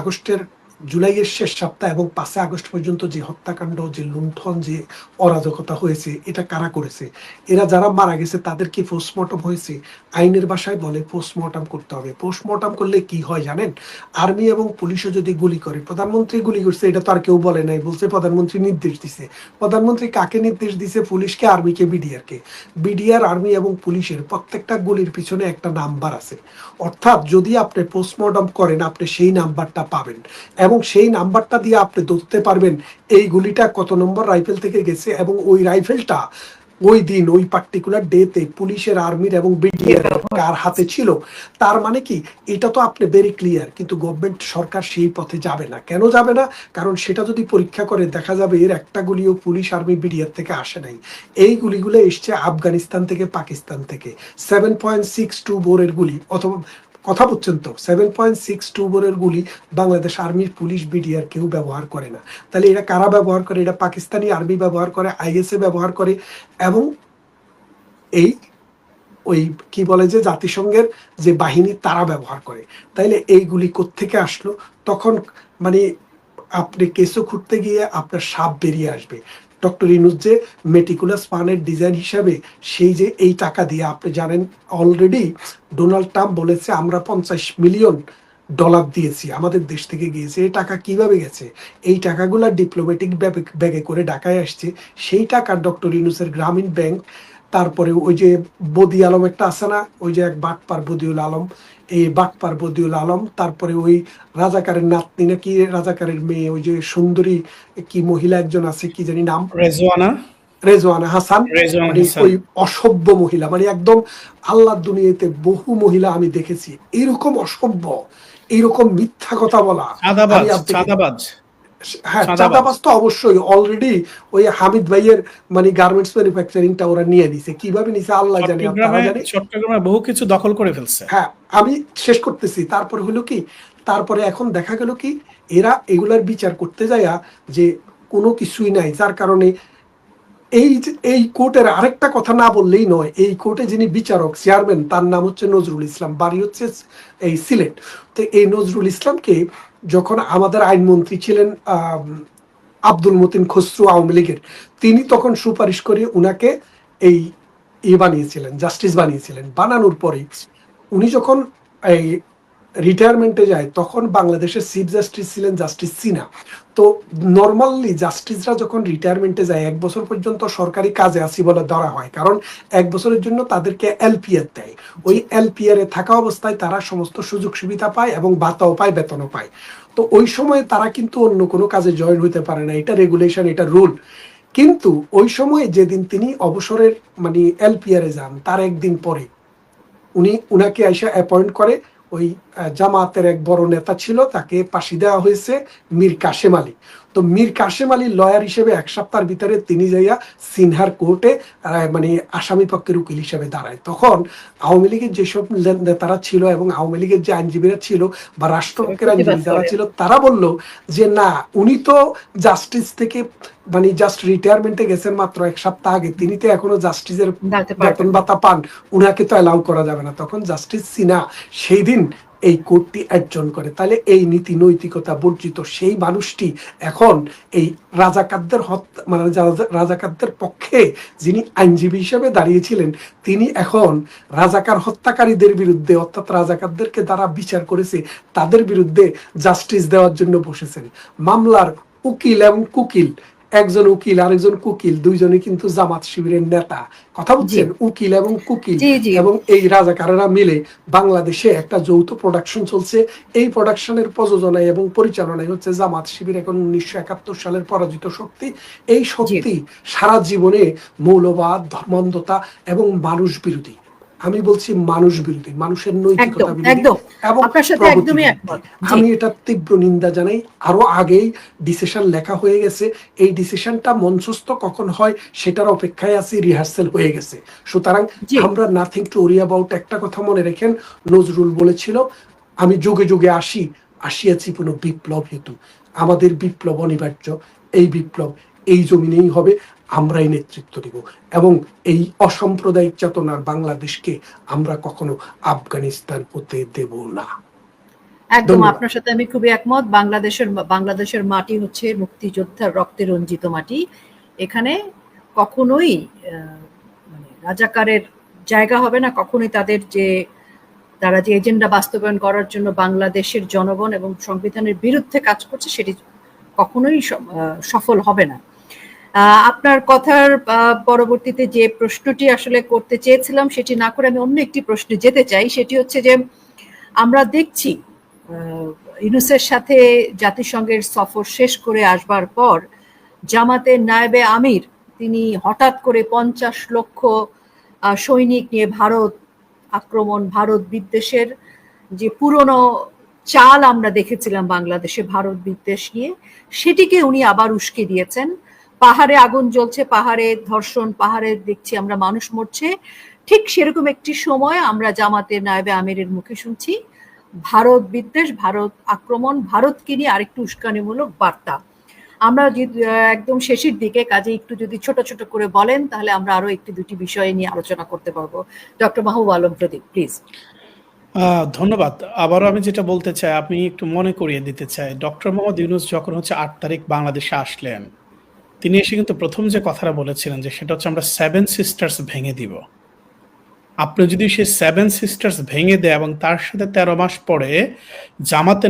আগস্টের জুলাইয়ের শেষ সপ্তাহ এবং 5 আগস্ট পর্যন্ত যে হত্যাকাণ্ড, যে লুণ্ঠন, যে অরাজকতা হয়েছে, এটা কারা করেছে? এরা যারা মারা গেছে তাদের কি পোস্টমর্টম হয়েছে? আইনের ভাষায় বলে পোস্টমর্টম করতে হবে। পোস্টমর্টম করলে কি হয় জানেন? আর্মি এবং পুলিশও যদি গুলি করে, প্রধানমন্ত্রী গুলি করছে এটা তো আর কেউ বলে নাই, বলছে প্রধানমন্ত্রী নির্দেশ দিছে। প্রধানমন্ত্রী কাকে নির্দেশ দিছে? পুলিশকে, আর্মিকে, বিডিআরকে। বিডিআর, আর্মি এবং পুলিশের প্রত্যেকটা গুলির পিছনে একটা নাম্বার আছে, অর্থাৎ যদি আপনি পোস্টমর্টম করেন, আপনি সেই নাম্বারটা পাবেন এবং সেই নাম্বারটা দিয়ে আপনি ধরতে পারবেন এই গুলিটা কত নম্বর রাইফেল থেকে গেছে, এবং ওই রাইফেলটা ওই দিন ওই পার্টিকুলার ডেতে পুলিশের, আর্মির এবং বিডিআর কার হাতে ছিল। তার মানে কি, এটা তো আপনি ভেরি ক্লিয়ার। কিন্তু গভর্নমেন্ট, সরকার সেই পথে যাবে না। কেন যাবে না? কারণ সেটা যদি পরীক্ষা করে দেখা যাবে এর একটা গুলিও পুলিশ, আর্মি, বিডিআর থেকে আসে নাই। এই গুলিগুলো এসছে আফগানিস্তান থেকে, পাকিস্তান থেকে। 7.62 বোরের গুলি, অথবা কথা বলছেন তো, 7.62 বোরের গুলি বাংলাদেশ আর্মির, পুলিশ, বিডিআর কেউ ব্যবহার করে না। তাহলে এটা কারা ব্যবহার করে? এটা পাকিস্তানি আর্মি ব্যবহার করে, আইএসএ ব্যবহার করে, এবং এই ওই কি বলে যে জাতিসংঘের যে বাহিনী তারা ব্যবহার করে। তাইলে এইগুলি কোত্থেকে আসলো? তখন মানে আপনি কেঁচো খুঁড়তে গিয়ে আপনার সাপ বেরিয়ে আসবে। ডক্টর ইউনূস যে মেটিকুলাস প্ল্যানের ডিজাইন হিসাবে সেই যে এই টাকা দিয়ে, আপনি জানেন অলরেডি ডোনাল্ড ট্রাম্প বলেছে আমরা $50 মিলিয়ন দিয়েছি, আমাদের দেশ থেকে গিয়েছে। এই টাকা কিভাবে গেছে? এই টাকাগুলা ডিপ্লোম্যাটিক ব্যাগে করে ঢাকায় আসছে। সেই টাকা ডক্টর ইউনূসের গ্রামীণ ব্যাংক, তারপরে ওই যে বদি আলম একটা আছে না, ওই যে এক বাটপার বদিউল আলম, এই বাটপার বদিউল আলম, তারপরে ওই রাজাকারের নাতনি নাকি রাজাকারের মেয়ে, ওই যে সুন্দরী কি মহিলা একজন আছে, কি জানি নাম, রেজওয়ানা রেজওয়ানা হাসান, রেজওয়ানা মানে হাসান। ওই অসভ্য মহিলা, মানে একদম আল্লাহর দুনিয়াতে বহু মহিলা আমি দেখেছি এরকম অসভ্য, এইরকম মিথ্যা কথা বলা আমি চাঁদাবাজ আর দেখিনি। চাঁদাবাজ হ্যাঁ, চাঁদাবাজ। চাঁদাবাজ তো অবশ্যই, অলরেডি ওই হামিদ ভাইয়ের মানে গার্মেন্টস ম্যানুফ্যাকচারিংটা ওরা নিয়ে নিছে, কিভাবে নিছে আল্লাহ জানে আর তারা জানে। চট্টগ্রামে বহু কিছু দখল করে ফেলছে। হ্যাঁ, আমি শেষ করতেছি। তারপর হলো কি, তারপরে এখন দেখা গেল কি এরা এগুলার বিচার করতে যায়া যে কোনো কিছুই নাই, যার কারণে এই কোর্টের আরেকটা কথা না বললেই নয়, এই কোর্টে যিনি বিচারক চেয়ারম্যান তার নাম হচ্ছে নজরুল ইসলাম, বাড়ি হচ্ছে এই সিলেট। তো এই নজরুল ইসলামকে যখন আমাদের আইনমন্ত্রী ছিলেন আব্দুল মতিন খসরু আওয়ামী লীগের, তিনি তখন সুপারিশ করে উনাকে এই বানিয়েছিলেন, জাস্টিস বানিয়েছিলেন। বানানোর পরে উনি যখন এই রিটায়ারমেন্টে যায় তখন বাংলাদেশের চিফ জাস্টিস ছিলেন জাস্টিস সিনহা। তো নর্মালি জাস্টিসরা যখন রিটায়ারমেন্টে যায় 1 বছর পর্যন্ত সরকারি কাজে আসি বলে ধরা হয়, কারণ 1 বছরের জন্য তাদেরকে এলপিআর দেয়। ওই এলপিআর এ থাকা অবস্থায় তারা সমস্ত সুযোগ সুবিধা পায় এবং ভাতাও পায়, বেতনও পায়। তো ওই সময় তারা কিন্তু অন্য কোনো কাজে জয়েন হতে পারে না, এটা রেগুলেশন, এটা রুল। কিন্তু ওই সময় যেদিন তিনি অবসরের মানে এলপিআর এ যান, তার একদিন পরে উনাকে আইসা অ্যাপয়েন্ট করে ওই জামাতের এক বড় নেতা ছিল, তাকে ফাঁসি দেওয়া হয়েছে, মীর কাশেম আলী। তো মীর কাশেম আলী লয়ার হিসেবে 1 সপ্তাহের ভিতরে তিনি যাইয়া সিনহার কোর্টে মানে আসামি পক্ষের উকিল হিসেবে দাঁড়ায়। তখন আওয়ামী লীগের যেসব নেতারা ছিল এবং আওয়ামী লীগের যে আইনজীবীরা ছিল বা রাষ্ট্রপক্ষের আইনজীবী যারা ছিল, তারা বলল যে না, উনি তো জাস্টিস থেকে মানে জাস্ট রিটায়ারমেন্টে গেছেন মাত্র 1 সপ্তাহ আগে, তিনি তো এখনো জাস্টিসের বেতন ভাতা পান, উনাকে তো অ্যালাউ করা যাবে না। তখন জাস্টিস সিনহা সেই দিন এই কোর্টটি অর্জন করে। তাহলে এই নীতি নৈতিকতা বর্জিত সেই মানুষটি এখন এই রাজাকারদের মানে রাজাকারদের পক্ষে যিনি আইনজীবী হিসেবে দাঁড়িয়েছিলেন, তিনি এখন রাজাকার হত্যাকারীদের বিরুদ্ধে, অর্থাৎ রাজাকারদেরকে যারা বিচার করেছে তাদের বিরুদ্ধে জাস্টিস দেওয়ার জন্য বসেছেন। মামলার উকিল এবং কুকিল, একজন উকিল আরেকজন কুকিল, দুইজনই কিন্তু জামাত শিবিরের নেতা। কথা বুঝছেন? উকিল এবং কুকিল এবং এই রাজাকারেরা মিলে বাংলাদেশে একটা যৌথ প্রোডাকশন চলছে। এই প্রোডাকশনের প্রযোজনায় এবং পরিচালনায় হচ্ছে জামাত শিবির, এখন 1971 সালের পরাজিত শক্তি। এই শক্তি সারা জীবনে মৌলবাদ, ধর্মান্ধতা এবং মানুষ বিরোধী, আমি বলছি মানুষ বিরোধী, মানুষের নৈতিকতা বিরোধী এবং আমি এটা তীব্র নিন্দা জানাই। আরো আগেই ডিসিশন লেখা হয়ে গেছে, এই ডিসিশনটা মঞ্চস্থ কখন হয় সেটার অপেক্ষায় আছি, রিহার্সেল হয়ে গেছে। সুতরাং আমরা নাথিং টু ওরি অ্যাবাউট। একটা কথা মনে রাখেন, নজরুল বলেছিল আমি যুগে যুগে আসিয়াছি পুনঃ বিপ্লব হেতু। আমাদের বিপ্লব অনিবার্য, এই বিপ্লব এই জমিনেই হবে, আমরাই নেতৃত্ব দিব এবং এই অসাম্প্রদায়িক চেতনার বাংলাদেশকে আমরা কখনো আফগানিস্তান হতে দেব না। একদম আপনার সাথে আমি খুবই একমত। বাংলাদেশের মাটি হচ্ছে মুক্তিযোদ্ধার রক্তে রঞ্জিত মাটি। এখানে কখনোই মানে রাজাকারের জায়গা হবে না, কখনোই তারা যে এজেন্ডা বাস্তবায়ন করার জন্য বাংলাদেশের জনগণ এবং সংবিধানের বিরুদ্ধে কাজ করছে সেটি কখনোই সফল হবে না। আপনার কথার পরবর্তীতে যে প্রশ্নটি আসলে করতে চেয়েছিলাম সেটি না করে আমি অন্য একটি প্রশ্নে যেতে চাই। সেটি হচ্ছে যে আমরা দেখছি ইউনূসের সাথে জাতিসংঘের সফর শেষ করে আসবার পর জামাতের নায়েবে আমির তিনি হঠাৎ করে 50 লক্ষ সৈনিক নিয়ে ভারত আক্রমণ, ভারত বিদ্বেষের যে পুরনো চাল আমরা দেখেছিলাম বাংলাদেশে ভারত বিদ্বেষ নিয়ে, সেটিকে উনি আবার উস্কে দিয়েছেন। পাহাড়ে আগুন জ্বলছে, পাহাড়ে ধর্ষণ, পাহাড়ে দেখছি আমরা মানুষ মরছে, ঠিক সেরকম একটি সময় আমরা জামাতের নায়েবে আমিরের মুখে শুনছি ভারত বিদ্বেষ, ভারত আক্রমণ, ভারতকে নিয়ে আরেকটু উস্কানিমূলক বার্তা। আমরা একদম শেষের দিকে, কাজে একটু যদি ছোট ছোট করে বলেন তাহলে আমরা আরো একটি দুটি বিষয় নিয়ে আলোচনা করতে পারবো। Doctor Mahbub Alam Pradip, please. ধন্যবাদ। আবারও আমি যেটা বলতে চাই, আমি একটু মনে করিয়ে দিতে চাই, ডক্টর মোহাম্মদ ইউনূস যখন হচ্ছে ৮ তারিখ বাংলাদেশে আসলেন, তিনি এসে কিন্তু প্রথম যে কথাটা বলেছিলেন যে সেটা হচ্ছে আমরা সেভেন সিস্টার্স ভেঙে দিব। আপনি যদি সেই সেভেন সিস্টার্স ভেঙে দেয় এবং তার সাথে ১৩ মাস পরে জামাতে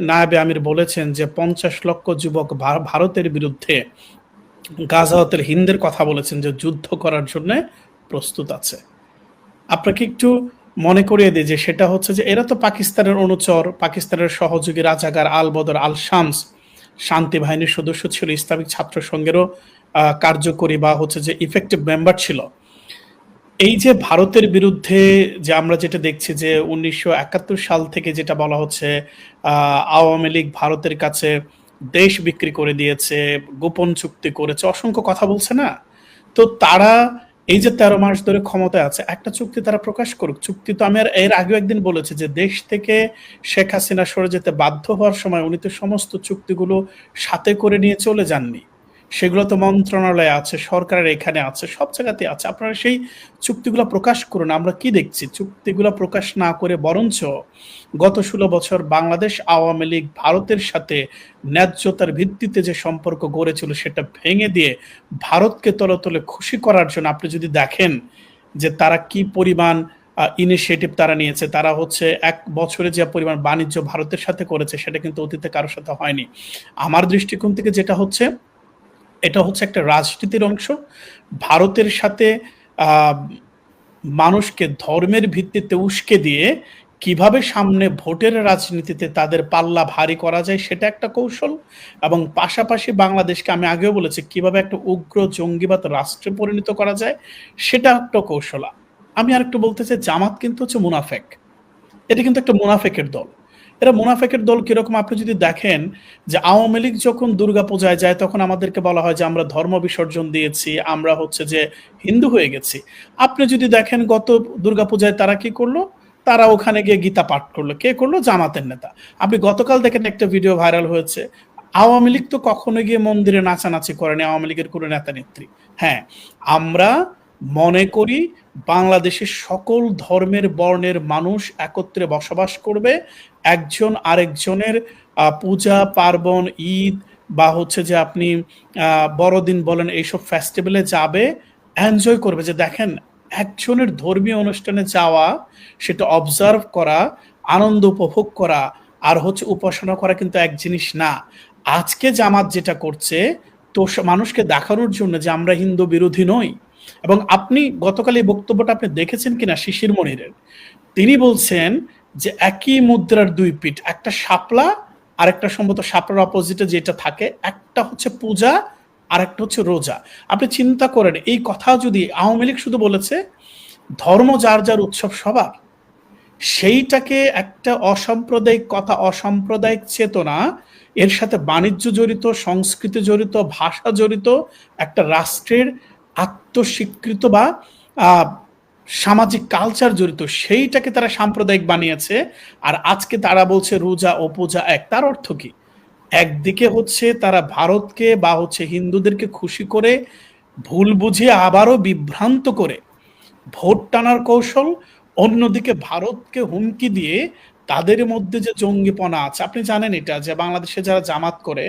নায়েবে আমির বলেছেন যে ৫০ লক্ষ যুবক ভারতের বিরুদ্ধে গাজাওয়াতের হিন্দের কথা বলেছেন যে যুদ্ধ করার জন্য প্রস্তুত আছে। আপনাকে একটু মনে করিয়ে দিই যে সেটা হচ্ছে যে এরা তো পাকিস্তানের অনুচর, পাকিস্তানের সহযোগী রাজাকার আল বদর আল শামস শান্তি বাহিনীর সদস্য ছিল, ইসলামিক ছাত্র সংঘেরও কার্যকরী বা হচ্ছে যে ইফেক্টিভ মেম্বার ছিল। এই যে ভারতের বিরুদ্ধে যে আমরা যেটা দেখছি যে ১৯৭১ সাল থেকে যেটা বলা হচ্ছে আওয়ামী লীগ ভারতের কাছে দেশ বিক্রি করে দিয়েছে, গোপন চুক্তি করেছে, অসংখ্য কথা বলছে না? তো তারা এই যে ১৩ মাস ধরে ক্ষমতায় আছে, একটা চুক্তি তারা প্রকাশ করুক। চুক্তি তো আমি আর এর আগেও একদিন বলেছি যে দেশ থেকে শেখ হাসিনা সরে যেতে বাধ্য হওয়ার সময় উনি তো সমস্ত চুক্তিগুলো সাথে করে নিয়ে চলে যাননি। সেগুলো তো মন্ত্রণালয়ে আছে, সরকারের এখানে আছে, সব জায়গাতে আছে। আপনারা সেই চুক্তিগুলো প্রকাশ করুন। আমরা কি দেখছি? চুক্তিগুলো প্রকাশ না করে বরঞ্চ গত ১৬ বছর বাংলাদেশ আওয়ামী লীগ ভারতের সাথে ন্যায্যতার ভিত্তিতে যে সম্পর্ক গড়েছিল সেটা ভেঙে দিয়ে ভারতকে তলে তলে খুশি করার জন্য আপনি যদি দেখেন যে তারা কি পরিমাণ ইনিশিয়েটিভ তারা নিয়েছে, তারা হচ্ছে ১ বছরে যে পরিমাণ বাণিজ্য ভারতের সাথে করেছে সেটা কিন্তু অতীতে কারোর সাথে হয়নি। আমার দৃষ্টিকোণ থেকে যেটা হচ্ছে, এটা হচ্ছে একটা রাজনীতির অংশ। ভারতের সাথে মানুষকে ধর্মের ভিত্তিতে উস্কে দিয়ে কিভাবে সামনে ভোটের রাজনীতিতে তাদের পাল্লা ভারী করা যায় সেটা একটা কৌশল, এবং পাশাপাশি বাংলাদেশকে আমি আগেও বলেছি কিভাবে একটা উগ্র জঙ্গিবাদ রাষ্ট্রে পরিণত করা যায় সেটা একটা কৌশল। আমি আরেকটু বলতে চাই, জামাত কিন্তু হচ্ছে মুনাফেক। এটা কিন্তু একটা মুনাফেকের দল। এরা মুনাফেকের দল কিরকম আপনি যদি দেখেন যে আওয়ামী লীগ যখন দুর্গাপূজায় যায় তখন আমাদেরকে বলা হয় যে আমরা ধর্ম বিসর্জন দিয়েছি, আমরা হচ্ছে যে হিন্দু হয়ে গেছি। আপনি যদি দেখেন গত দুর্গাপূজায় তারা কি করলো, তারা ওখানে গিয়ে গীতা পাঠ করলো। কে করলো? জামাতের নেতা। আপনি গতকাল দেখেন একটা ভিডিও ভাইরাল হয়েছে, আওয়ামী লীগ তো কখনো গিয়ে মন্দিরে নাচানাচি করেনি, আওয়ামী লীগের কোনো নেতা নেত্রী। হ্যাঁ, আমরা মনে করি বাংলাদেশের সকল ধর্মের বর্ণের মানুষ একত্রে বসবাস করবে, একজন আরেকজনের পূজা পার্বণ, ঈদ বা হচ্ছে যে আপনি বড়দিন বলেন, এইসব ফেস্টিভ্যালে যাবে, এনজয় করবে। যে দেখেন, একজনের ধর্মীয় অনুষ্ঠানে যাওয়া, সেটা অবজার্ভ করা, আনন্দ উপভোগ করা আর হচ্ছে উপাসনা করা কিন্তু এক জিনিস না। আজকে জামাত যেটা করছে, তো মানুষকে দেখানোর জন্য যে আমরা হিন্দু বিরোধী নই। এবং আপনি গতকাল এই বক্তব্যটা আপনি দেখেছেন কিনা শিশির মনিরের, তিনি বলছেন যে একই মুদ্রার দুই পিঠ, একটা শাপলা আর একটা সম্ভবত শাপলার অপোজিটে যেটা থাকে, একটা হচ্ছে পূজা আর একটা হচ্ছে রোজা। আপনি চিন্তা করেন, এই কথা যদি আওয়ামী লীগ শুধু বলেছে ধর্ম যার যার উৎসব সবার, সেইটাকে একটা অসাম্প্রদায়িক কথা, অসাম্প্রদায়িক চেতনা, এর সাথে বাণিজ্য জড়িত, সংস্কৃতি জড়িত, ভাষা জড়িত, একটা রাষ্ট্রের আত্মস্বীকৃত বা সামাজিক কালচার জড়িত, সেইটাকে তারা সাম্প্রদায়িক বানিয়েছে। আর আজকে তারা বলছে রোজা ও পূজা এক। তার অর্থ কি? একদিকে হচ্ছে তারা ভারতকে বা হচ্ছে হিন্দুদেরকে খুশি করে ভুল বুঝিয়ে আবারও বিভ্রান্ত করে ভোট টানার কৌশল, অন্যদিকে ভারতকে হুমকি দিয়ে তাদের মধ্যে যে জঙ্গিপনা আছে। আপনি জানেন এটা যে বাংলাদেশে যারা জামাত করে,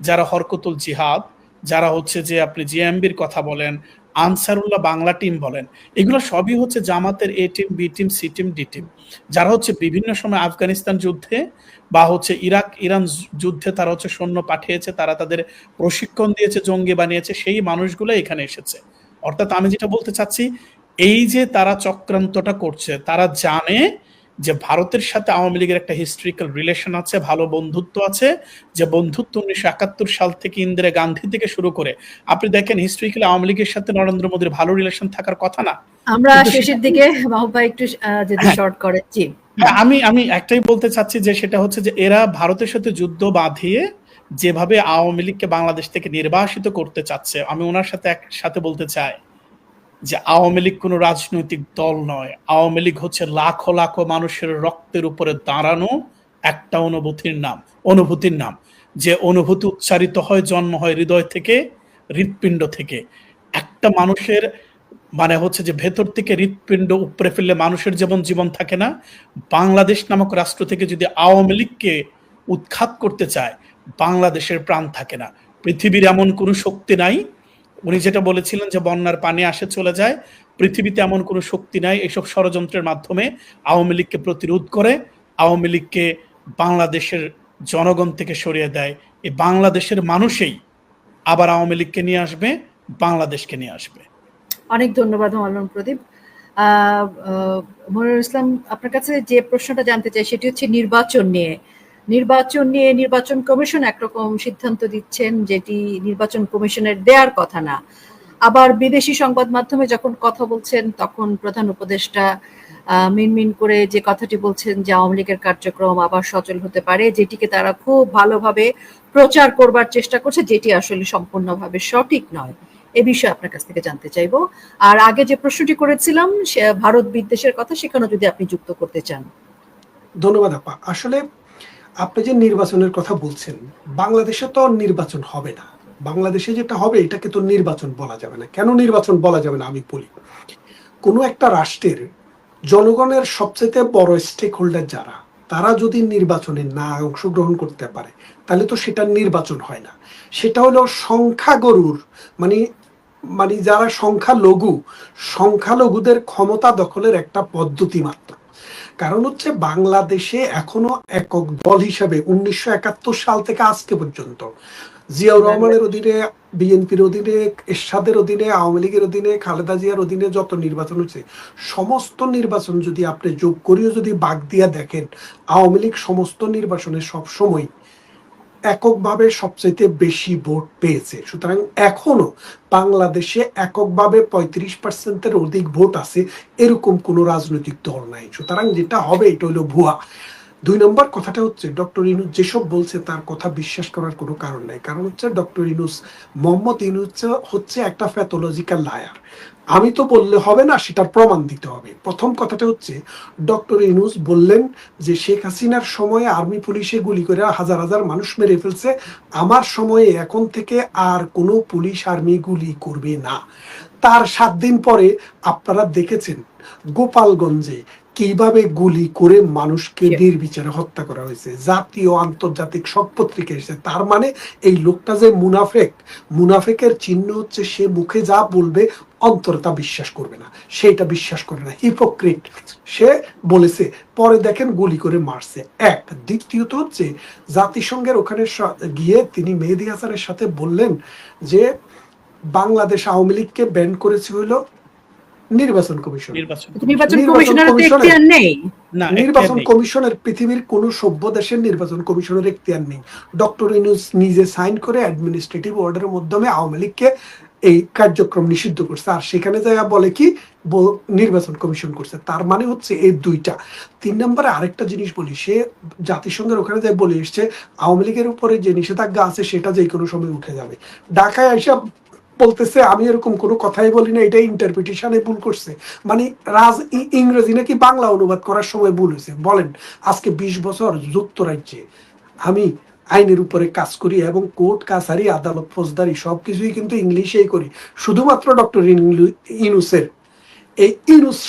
যারা হরকতুল জিহাদ, যারা হচ্ছে যে আপনি জিএমবির কথা বলেন, আনসারুল্লাহ বাংলা টিম বলেন, এগুলো সবই হচ্ছে জামাতের A team, B team, C team, D team, যারা হচ্ছে বিভিন্ন সময় আফগানিস্তান যুদ্ধে বা হচ্ছে ইরাক ইরান যুদ্ধে তারা হচ্ছে সৈন্য পাঠিয়েছে, তারা তাদের প্রশিক্ষণ দিয়েছে, জঙ্গি বানিয়েছে, সেই মানুষগুলো এখানে এসেছে। অর্থাৎ আমি যেটা বলতে চাচ্ছি, এই যে তারা চক্রান্তটা করছে, তারা জানে যে ভারতের সাথে আওয়ামী লীগের একটা হিস্ট্রিক্যাল রিলেশন আছে, ভালো বন্ধুত্ব আছে, যে বন্ধুত্ব ১৯৭১ সাল থেকে ইন্দিরা গান্ধী থেকে শুরু করে আপনি দেখেন হিস্ট্রিক্যালি আওয়ামী লীগের সাথে নরেন্দ্র মোদীর ভালো রিলেশন থাকার কথা না। আমরা শেষের দিকে মাহবুব ভাই একটু যদি শর্ট করে। জি, আমি আমি একটাই বলতে চাচ্ছি যে সেটা হচ্ছে যে এরা ভারতের সাথে যুদ্ধ বাঁধিয়ে যেভাবে আওয়ামী লীগকে বাংলাদেশ থেকে নির্বাসিত করতে চাচ্ছে, আমি ওনার সাথে একসাথে বলতে চাই যে আওয়ামী লীগ কোনো রাজনৈতিক দল নয়। আওয়ামী লীগ হচ্ছে লাখো লাখো মানুষের রক্তের উপরে দাঁড়ানো একটা অনুভূতির নাম। যে অনুভূতি উচ্চারিত হয়, জন্ম হয় হৃদয় থেকে, হৃৎপিণ্ড থেকে। একটা মানুষের মানে হচ্ছে যে ভেতর থেকে হৃৎপিণ্ড উপড়ে ফেললে মানুষের যেমন জীবন থাকে না, বাংলাদেশ নামক রাষ্ট্র থেকে যদি আওয়ামী লীগকে উৎখাত করতে চায়, বাংলাদেশের প্রাণ থাকে না। পৃথিবীর এমন কোনো শক্তি নাই, উনি যেটা বলেছিলেন যে বন্যার পানি আসে চলে যায়, পৃথিবীতে এমন কোনো শক্তি নাই এসব ষড়যন্ত্রের মাধ্যমে আওয়ামী লীগকে প্রতিরোধ করে, আওয়ামী লীগকে বাংলাদেশের জনগণ থেকে সরিয়ে দেয়। এই বাংলাদেশের মানুষই আবার আওয়ামী লীগকে নিয়ে আসবে, বাংলাদেশকে নিয়ে আসবে। অনেক ধন্যবাদ মাওলানা প্রদীপ। মনিরুল ইসলাম, আপনার কাছে যে প্রশ্নটা জানতে চাই সেটি হচ্ছে নির্বাচন নিয়ে। নির্বাচন কমিশন একরকম সিদ্ধান্ত দিচ্ছেন যেটি নির্বাচন কমিশনের দেওয়ার কথা না। আবার বিদেশি সংবাদ মাধ্যমে যখন কথা বলছেন তখন প্রধান উপদেষ্টা মিনমিন করে যে কথাটি বলছেন যে আওয়ামী লীগের কার্যক্রম আবার সচল হতে পারে, যেটিকে তারা খুব ভালোভাবে প্রচার করবার চেষ্টা করছে, যেটি আসলে সম্পূর্ণভাবে সঠিক নয়। এ বিষয়ে আপনার কাছ থেকে জানতে চাইবো। আর আগে যে প্রশ্নটি করেছিলাম ভারত বিদ্বেষের কথা, সেখানে যদি আপনি যুক্ত করতে চান। ধন্যবাদ আপা। আসলে আপনি যে নির্বাচনের কথা বলছেন, বাংলাদেশে তো নির্বাচন হবে না। বাংলাদেশে যেটা হবে এটাকে তো নির্বাচন বলা যাবে না। কেন নির্বাচন বলা যাবে না আমি বলি। কোনো একটা রাষ্ট্রের জনগণের সবচেয়ে বড় স্টেক হোল্ডার যারা, তারা যদি নির্বাচনে না অংশগ্রহণ করতে পারে তাহলে তো সেটা নির্বাচন হয় না। সেটা হলো সংখ্যাগরুর মানে মানে যারা সংখ্যালঘুদের ক্ষমতা দখলের একটা পদ্ধতি মাত্র। কারণ হচ্ছে বাংলাদেশে এখনো একক দল হিসেবে 1971 সাল থেকে আজকে পর্যন্ত জিয়াউর রহমানের অধীনে, বিএনপির অধীনে, এরশাদের অধীনে, আওয়ামী লীগের অধীনে, খালেদা জিয়ার অধীনে যত নির্বাচন হচ্ছে, সমস্ত নির্বাচন যদি আপনি যোগ করিও যদি বাগ দিয়া দেখেন, আওয়ামী লীগ সমস্ত নির্বাচনে সবসময় এককভাবে সবচাইতে বেশি ভোট পেয়েছে। সুতরাং এখনো বাংলাদেশে এককভাবে 35%-এর অধিক ভোট আছে এরকম কোনো রাজনৈতিক দল নাই। সুতরাং যেটা হবে এটা হলো ভুয়া। 2 নম্বর কথাটা হচ্ছে ডক্টর ইউনূস যেসব বলছে তার কথা বিশ্বাস করার কোনো কারণ নাই। কারণ হচ্ছে ডক্টর ইউনূস, মোহাম্মদ ইউনূস হচ্ছে একটা প্যাথোলজিক্যাল লায়ার। আমি তো বললে হবে না, সেটার প্রমাণ দিতে হবে। প্রথম কথাটা হচ্ছে ডক্টর ইউনূস বললেন যে শেখ হাসিনার সময়ে আর্মি পুলিশে গুলি করে হাজার হাজার মানুষ মেরে ফেলছে, আমার সময়ে এখন থেকে আর কোনো পুলিশ আর্মি গুলি করবে না। তার 7 দিন পরে আপনারা দেখেছেন গোপালগঞ্জে কিভাবে গুলি করে মানুষকে নির্বিচারে হত্যা করা হয়েছে। জাতীয় আন্তর্জাতিক সব পত্রিকা এসেছে। তার মানে এই লোকটা যে মুনাফেকের চিহ্ন হচ্ছে সে মুখে যা বলবে অন্তরে তা বিশ্বাস করবে না, সেটা বিশ্বাস করে না, হিপোক্রিট সে বলেছে। পরে দেখেন গুলি করে মারছে। এক দ্বিতীয়ত হচ্ছে জাতিসংঘের ওখানে গিয়ে তিনি মেহেদী হাসানের সাথে বললেন যে বাংলাদেশ আওয়ামী লীগকে ব্যান করেছে হলো নির্বাচন কমিশন। নির্বাচন কমিশনের পৃথিবীর কোন সভ্য দেশের নির্বাচন কমিশনের এখতিয়ার নেই। ডক্টর ইউনূস নিজে সাইন করে অ্যাডমিনিস্ট্রেটিভ অর্ডারের মাধ্যমে আওয়ামী লীগকে এই কার্যক্রম নিষিদ্ধ করছে, আর সেখানে যারা বলে কি নির্বাচন কমিশন করছে। তার মানে হচ্ছে এই দুইটা। 3 নম্বরে আরেকটা জিনিস বলি, সে জাতিসংঘের ওখানে যাই বলে এসছে আওয়ামী লীগের উপরে যে নিষেধাজ্ঞা আছে সেটা যে কোনো সময় উঠে যাবে। ঢাকায় আইসা বলতেছে আমি এরকম কোনো কথাই বলি না, এটা ইন্টারপ্রিটেশনে ভুল করছে। মানে ইংরেজি নাকি বাংলা অনুবাদ করার সময় ভুল হয়েছে। বলেন, আজকে 20 বছর যুক্তরাজ্যে আমি আইনের উপরে কাজ করি এবং কোর্ট কাছারি আদালত ফৌজদারি সবকিছুই কিন্তু ইংলিশেই করি। শুধুমাত্র ডক্টর ইউনূসের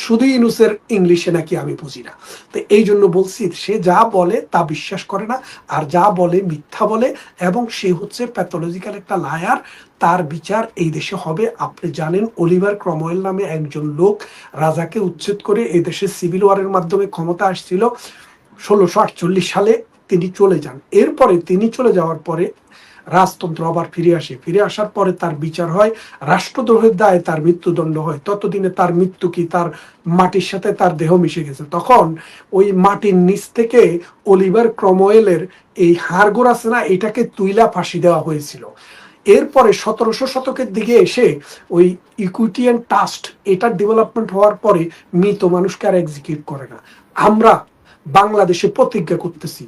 শুধু ইউনূসের ইংলিশে নাকি আমি বুঝি না। তো এই জন্য বলছি সে যা বলে তা বিশ্বাস করে না, আর যা বলে মিথ্যা বলে, এবং সে হচ্ছে প্যাথোলজিক্যাল একটা লায়ার। তার বিচার এই দেশে হবে। আপনি জানেন অলিভার ক্রমওয়েল নামে একজন লোক রাজাকে উচ্ছেদ করে এই দেশে সিভিল ওয়ারের মাধ্যমে ক্ষমতা আসছিল 1648 সালে। তিনি চলে যান। এরপরে তিনি চলে যাওয়ার পরে রাজতন্ত্র আবার ফিরে আসার পরে তার বিচার হয়, রাষ্ট্রদ্রোহের দায়ে তার মৃত্যুদণ্ড হয়। ততদিনে তার মৃত্যু কি, তার মাটির সাথে তার দেহ মিশে গেছে। তখন ওই মাটির নিচ থেকে অলিভার ক্রমওয়েলের এই হাড়গোড় আছে না, এটাকে তুইলা ফাঁসি দেওয়া হয়েছিল। এরপরে 1700 শতকের দিকে এসে ওই ইকুইটি অ্যান্ড ট্রাস্ট এটার ডেভেলপমেন্ট হওয়ার পরে মৃত মানুষকে আর এক্সিকিউট করে না। আমরা বাংলাদেশে প্রতিজ্ঞা করতেছি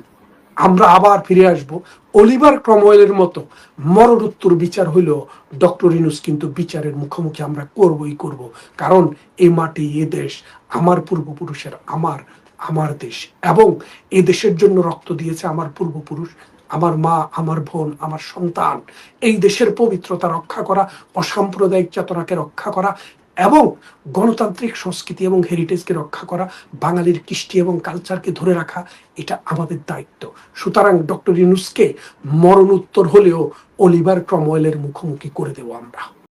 আমরা আবার ফিরে আসব অলিভার ক্রমওয়েলের মতো। মরণোত্তর বিচার হইল ডক্টর ইউনূস কিন্তু বিচারের মুখোমুখি আমরা করবই করব। কারণ এই মাটি, এ দেশ আমার পূর্বপুরুষের, আমার দেশ, এবং এ দেশের জন্য রক্ত দিয়েছে আমার পূর্বপুরুষ। আমার মা, আমার বোন, আমার সন্তান, এই দেশের পবিত্রতা রক্ষা করা, অসাম্প্রদায়িক চেতনাকে রক্ষা করা এবং গণতান্ত্রিক সংস্কৃতি এবং হেরিটেজকে রক্ষা করা, বাঙালির কৃষ্টি এবং কালচারকে ধরে রাখা, এটা আমাদের দায়িত্ব। সুতরাং ডক্টর ইউনূসকে মরণোত্তর হলেও অলিভার ক্রমওয়েলের মুখোমুখি করে দেব আমরা।